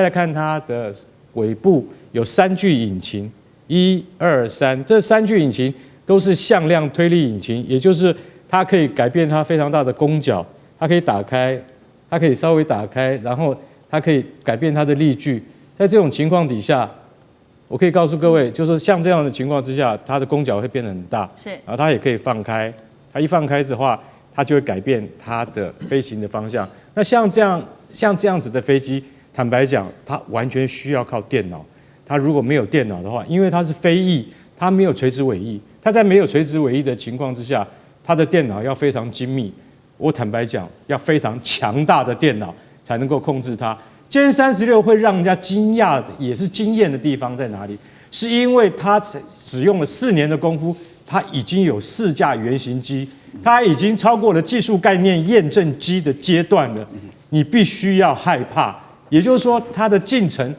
看它的尾部有3具引擎，1、2、3，这3具引擎都是向量推力引擎，也就是它可以改变它非常大的弓角，它可以打开，它可以稍微打开，然后它可以改变它的力矩。在这种情况底下，我可以告诉各位，就是说像这样的情况之下，它的弓角会变得很大，是，然后它也可以放开，它一放开的话，它就会改变它的飞行的方向。那像这样子的飞机，坦白讲，它完全需要靠电脑。它如果没有电脑的话，因为它是飞翼，它没有垂直尾翼，它在没有垂直尾翼的情况之下，它的电脑要非常精密。我坦白讲，要非常强大的电脑才能够控制它。歼36会让人家惊讶的，也是惊艳的地方在哪里？是因为它只用了4年的功夫，它已经有4架原型机，它已经超过了技术概念验证机的阶段了。你必须要害怕，也就是说，它的进程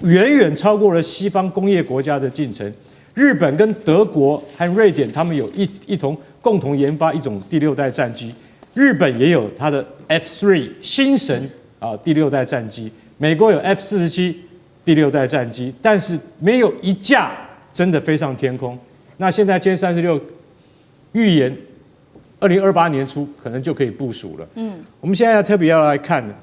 远远超过了西方工业国家的进程。日本跟德国和瑞典，他们有一同共同研发一种第6代战机。日本也有它的 F3 星神第6代战机，美国有 F47第6代战机，但是没有一架真的飞上天空。那现在歼36预言2028年初可能就可以部署了。我们现在特别要来看的，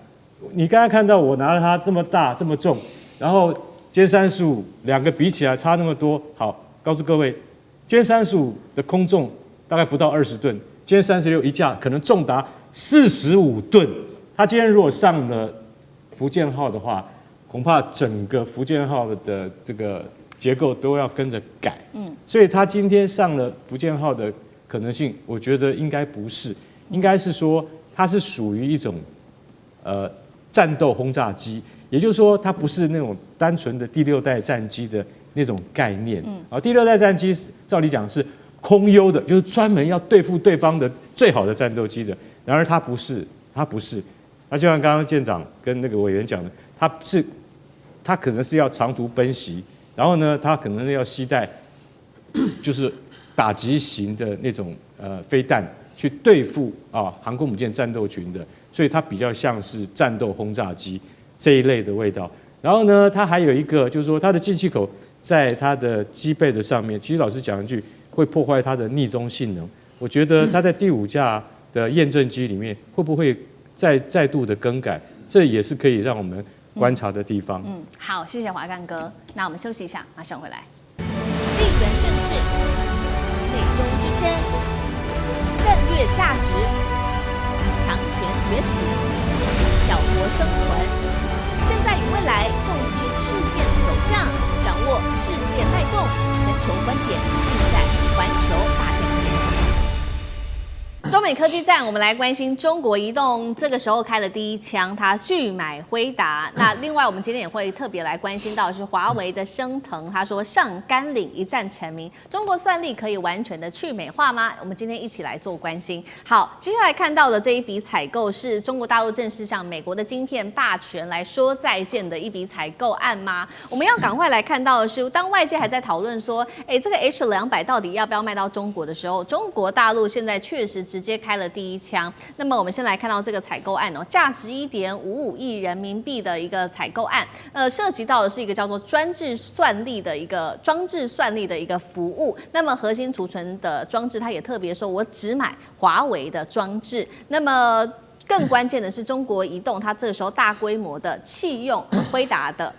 你刚才看到我拿了它这么大这么重，然后歼35两个比起来差那么多。好，告诉各位，歼35的空重大概不到20吨，歼36一架可能重达45吨。它今天如果上了福建号的话，恐怕整个福建号的这个结构都要跟着改。所以它今天上了福建号的可能性，我觉得应该不是，应该是说它是属于一种战斗轰炸机，也就是说它不是那种单纯的第6代战机的那种概念。第6代战机照理讲是空优的，就是专门要对付对方的最好的战斗机的。然而它不是，那就像刚刚舰长跟那个委员讲的，它可能是要长途奔袭，然后呢，它可能要携带就是打击型的那种飞弹去对付航空母舰战斗群的，所以它比较像是战斗轰炸机这一类的味道。然后呢，它还有一个就是说，它的进气口在它的机背的上面，其实老实讲一句，会破坏它的逆中性能。我觉得它在第5架的验证机里面会不会再度的更改，这也是可以让我们观察的地方。好，谢谢华干哥。那我们休息一下，马上回来。地缘政治、美中之争、战略价值、强权崛起、小国生存，现在与未来洞悉事件走向，掌握世界脉动，全球观点尽在环球大战线。中美科技战，我们来关心中国移动这个时候开了第1枪，它拒买辉达。那另外，我们今天也会特别来关心到的是华为的升腾，他说上甘岭一战成名，中国算力可以完全的去美化吗？我们今天一起来做关心。好，接下来看到的这一笔采购是中国大陆正式向美国的晶片霸权来说再见的一笔采购案吗？我们要赶快来看到的是，当外界还在讨论说，这个 H200到底要不要卖到中国的时候，中国大陆现在确实直接开了第1枪。那么我们先来看到这个采购案价值1.55亿人民币的一个采购案，涉及到的是一个叫做装置算力的一个服务。那么核心储存的装置，它也特别说，我只买华为的装置。那么更关键的是，中国移动它这个时候大规模的弃用辉达的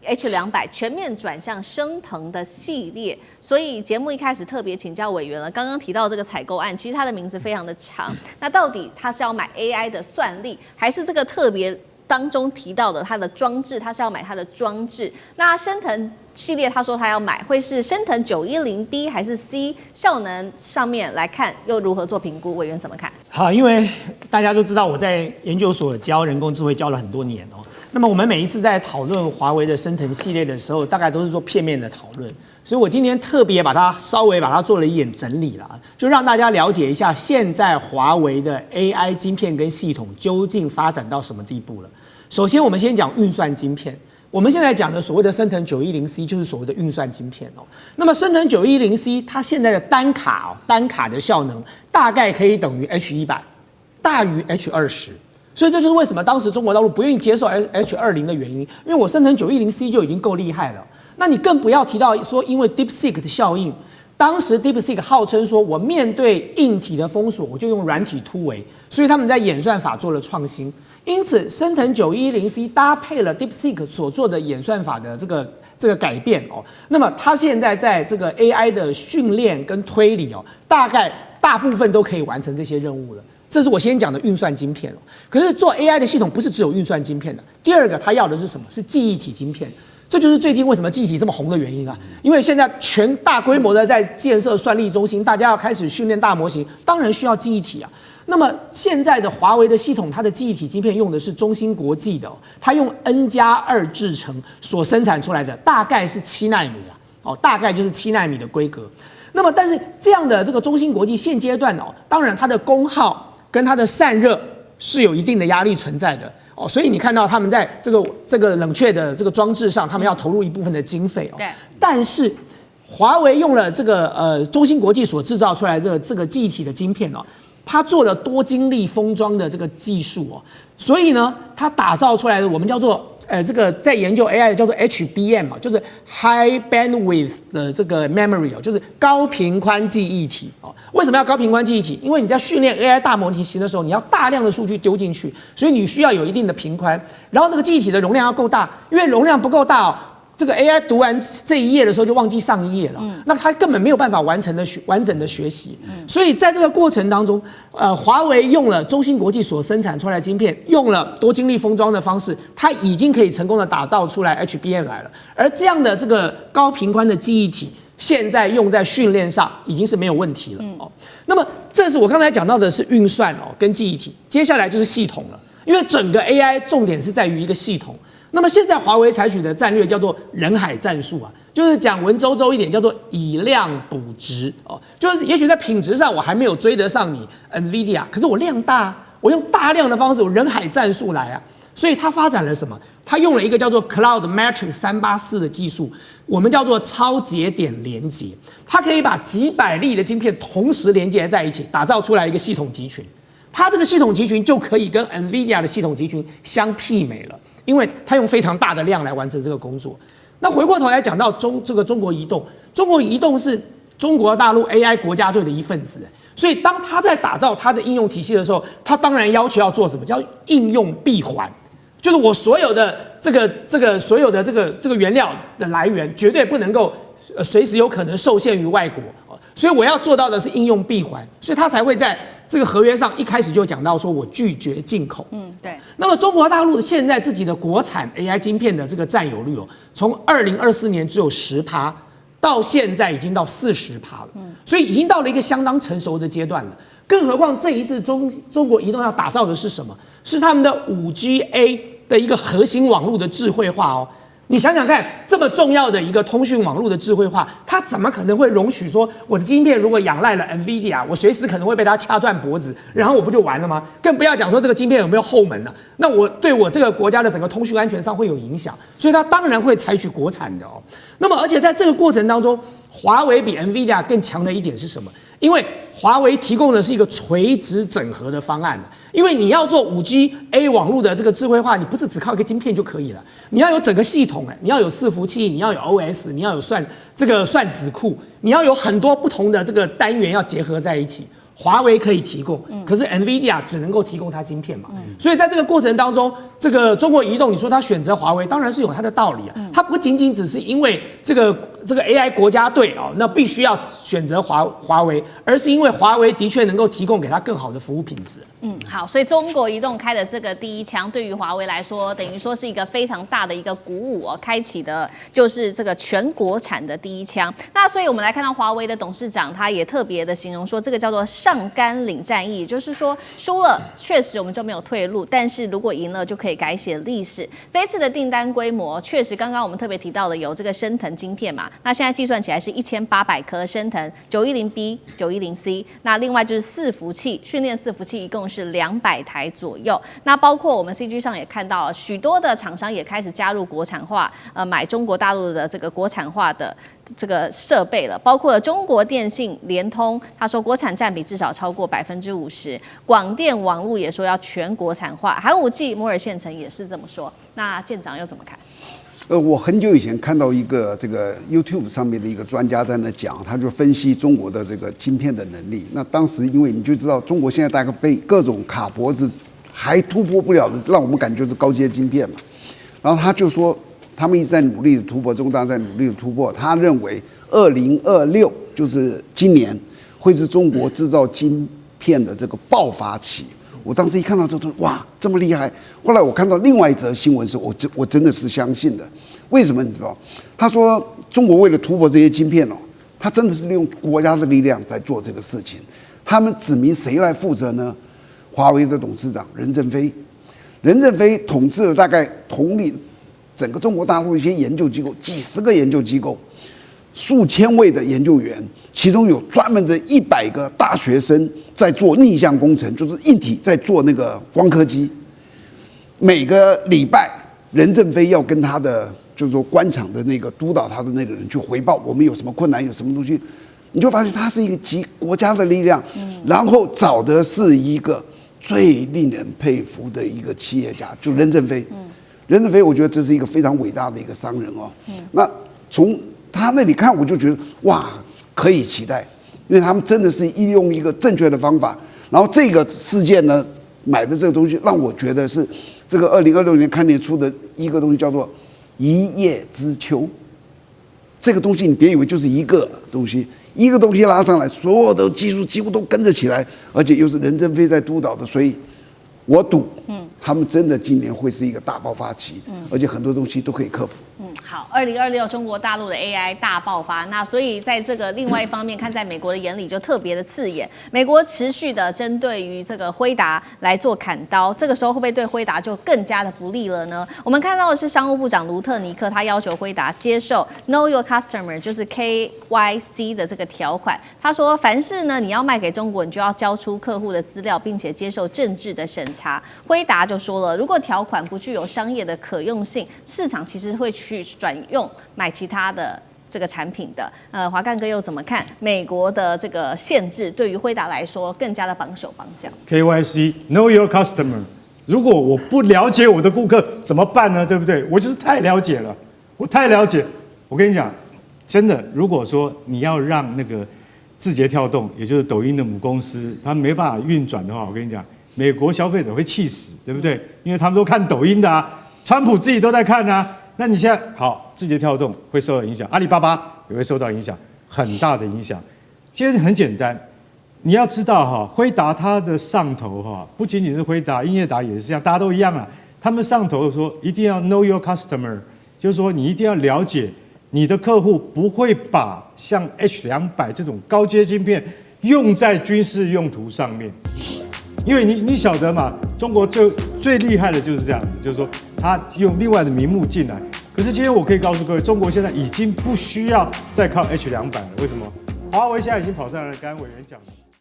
H200，全面转向升腾的系列。所以节目一开始特别请教委员了，刚刚提到这个采购案，其实它的名字非常的长。那到底它是要买 AI 的算力，还是这个特别当中提到的它的装置，它是要买它的装置？那升腾系列他说他要买，会是升腾 910B 还是 C？ 效能上面来看又如何做评估？委员怎么看？好，因为大家都知道我在研究所教人工智慧教了很多年哦。那么我们每一次在讨论华为的升腾系列的时候，大概都是做片面的讨论。所以我今天特别稍微把它做了一点整理了，就让大家了解一下现在华为的 AI 晶片跟系统究竟发展到什么地步了。首先，我们先讲运算晶片。我们现在讲的所谓的生成910C 就是所谓的运算晶片哦。那么生成910C 它现在的单卡的效能大概可以等于 H100，大于 H20。所以这就是为什么当时中国大陆不愿意接受 H20的原因，因为我生成910C 就已经够厉害了。那你更不要提到说因为 DeepSeek 的效应，当时 DeepSeek 号称说我面对硬体的封锁，我就用软体突围，所以他们在演算法做了创新。因此，生成910C 搭配了 DeepSeek 所做的演算法的这个改变哦，那么它现在在这个 AI 的训练跟推理哦，大部分都可以完成这些任务了。这是我先讲的运算晶片哦。可是做 AI 的系统不是只有运算晶片的，第二个它要的是什么？是记忆体晶片。这就是最近为什么记忆体这么红的原因啊！因为现在全大规模的在建设算力中心，大家要开始训练大模型，当然需要记忆体啊。那么现在的华为的系统，它的记忆体晶片用的是中芯国际的，它用 N+2 制程所生产出来的，大概是7奈米啊，哦，大概就是7奈米的规格。那么，但是这样的这个中芯国际现阶段哦，当然它的功耗跟它的散热是有一定的压力存在的哦，所以你看到他们在这个冷却的这个装置上，他们要投入一部分的经费哦。对。但是华为用了这个中芯国际所制造出来的这个记忆体的晶片哦。它做了多晶粒封装的这个技术哦，所以呢，它打造出来的我们叫做这个在研究 AI 的叫做 HBM 啊，就是 High Bandwidth 的这个 Memory 哦，就是高频宽记忆体哦。为什么要高频宽记忆体？因为你在训练 AI 大模型的时候，你要大量的数据丢进去，所以你需要有一定的频宽，然后那个记忆体的容量要够大，因为容量不够大哦。这个 AI 读完这一页的时候就忘记上一页了，那它根本没有办法完整的学习，所以在这个过程当中，华为用了中芯国际所生产出来的晶片，用了多晶粒封装的方式，它已经可以成功的打造出来 HBM 来了。而这样的这个高频宽的记忆体，现在用在训练上已经是没有问题了哦。那么这是我刚才讲到的是运算哦跟记忆体，接下来就是系统了，因为整个 AI 重点是在于一个系统。那么现在华为采取的战略叫做人海战术啊，就是讲文绉一点，叫做以量补值哦，就是也许在品质上我还没有追得上你 NVIDIA， 可是我量大，我用大量的方式，我人海战术来啊，所以它发展了什么？它用了一个叫做 Cloud Matrix 384的技术，我们叫做超节点连接，它可以把几百粒的晶片同时连接在一起，打造出来一个系统集群。它这个系统集群就可以跟 NVIDIA 的系统集群相媲美了，因为它用非常大的量来完成这个工作。那回过头来讲到中国移动，中国移动是中国大陆 AI 国家队的一份子，所以当它在打造它的应用体系的时候，它当然要求要做什么？叫应用闭环，就是我所有的所有的这个原料的来源绝对不能够随时有可能受限于外国。所以我要做到的是应用闭环，所以他才会在这个合约上一开始就讲到说我拒绝进口。对。那么中国大陆现在自己的国产 AI 晶片的这个占有率哦，从2024年只有10%，到现在已经到40%了。所以已经到了一个相当成熟的阶段了。更何况这一次中国移动要打造的是什么？是他们的5G-A 的一个核心网络的智慧化哦。你想想看，这么重要的一个通讯网络的智慧化，它怎么可能会容许说我的晶片如果仰赖了 NVIDIA， 我随时可能会被它掐断脖子，然后我不就完了吗？更不要讲说这个晶片有没有后门呢？那我对我这个国家的整个通讯安全上会有影响，所以它当然会采取国产的哦。那么而且在这个过程当中，华为比 NVIDIA 更强的一点是什么？因为华为提供的是一个垂直整合的方案，因为你要做5G-A 网络的这个智慧化，你不是只靠一个晶片就可以了，你要有整个系统，你要有伺服器，你要有 OS， 你要有算子库，你要有很多不同的这个单元要结合在一起。华为可以提供，可是 NVIDIA 只能够提供它晶片嘛，所以在这个过程当中，这个中国移动，你说它选择华为，当然是有它的道理啊，它不仅仅只是因为这个 AI 国家队哦，那必须要选择华为，而是因为华为的确能够提供给它更好的服务品质。好，所以中国移动开的这个第一枪，对于华为来说，等于说是一个非常大的一个鼓舞哦，开启的就是这个全国产的第一枪。那所以我们来看到华为的董事长，他也特别的形容说，这个叫做上甘岭战役，也就是说输了确实我们就没有退路，但是如果赢了就可以改写历史。这一次的订单规模，确实刚刚我们特别提到的有这个升腾晶片嘛，嘛，那现在计算起来是1800颗升腾 910B、910C， 那另外就是伺服器，训练伺服器一共是200台左右。那包括我们 CG 上也看到，许多的厂商也开始加入国产化，买中国大陆的这个国产化的这个设备了，包括了中国电信、联通，他说国产占比至少超过50%，广电网络也说要全国产化，寒武纪、摩尔县城也是这么说。那舰长又怎么看？我很久以前看到一个这个 YouTube 上面的一个专家在那讲，他就分析中国的这个晶片的能力。那当时因为你就知道，中国现在大概被各种卡脖子还突破不了的，让我们感觉是高阶晶片嘛。然后他就说，他们一直在努力的突破，中国大陆在努力的突破。他认为2026就是今年会是中国制造晶片的这个爆发期。我当时一看到这都哇这么厉害，后来我看到另外一则新闻时，我真的是相信的。为什么你知道？他说中国为了突破这些晶片哦，他真的是利用国家的力量在做这个事情。他们指明谁来负责呢？华为的董事长任正非，任正非统治了大概统领整个中国大陆一些研究机构，几十个研究机构，数千位的研究员，其中有专门的100个大学生在做逆向工程，就是硬体在做那个光刻机。每个礼拜，任正非要跟他的就是说官场的那个督导他的那个人去回报，我们有什么困难，有什么东西，你就发现他是一个集国家的力量，然后找的是一个最令人佩服的一个企业家，就任正非。任正非，我觉得这是一个非常伟大的一个商人哦。那从他那里看，我就觉得哇，可以期待，因为他们真的是利用一个正确的方法。然后这个事件呢，买的这个东西让我觉得是这个2026年看年出的一个东西，叫做一叶知秋。这个东西你别以为就是一个东西，一个东西拉上来，所有的技术几乎都跟着起来，而且又是任正非在督导的，所以我赌，他们真的今年会是一个大爆发期，而且很多东西都可以克服。好，2026中国大陆的 AI 大爆发，那所以在这个另外一方面看，在美国的眼里就特别的刺眼。美国持续的针对于这个辉达来做砍刀，这个时候会不会对辉达就更加的不利了呢？我们看到的是商务部长卢特尼克，他要求辉达接受 Know Your Customer， 就是 KYC 的这个条款。他说，凡是呢你要卖给中国，你就要交出客户的资料，并且接受政治的审查。辉达就说了，如果条款不具有商业的可用性，市场其实会去转用买其他的这个产品的。华干哥又怎么看美国的这个限制对于辉达来说更加的绑手绑脚 KYC Know Your Customer， 如果我不了解我的顾客怎么办呢？对不对？我就是太了解了，我太了解。我跟你讲，真的，如果说你要让那个字节跳动，也就是抖音的母公司，它没办法运转的话，我跟你讲，美国消费者会气死，对不对？因为他们都看抖音的啊，川普自己都在看啊。那你现在好，字节跳动会受到影响，阿里巴巴也会受到影响，很大的影响。其实很简单，你要知道哈，辉达它的上头哈，不仅仅是辉达，英业达也是这样，大家都一样啊。他们上头说一定要 know your customer， 就是说你一定要了解你的客户，不会把像 H200这种高阶晶片用在军事用途上面。因为你晓得嘛，中国最厉害的就是这样，就是说他用另外的名目进来。可是今天我可以告诉各位，中国现在已经不需要再靠 H200了。为什么？华为现在已经跑上来了，刚刚委员讲的。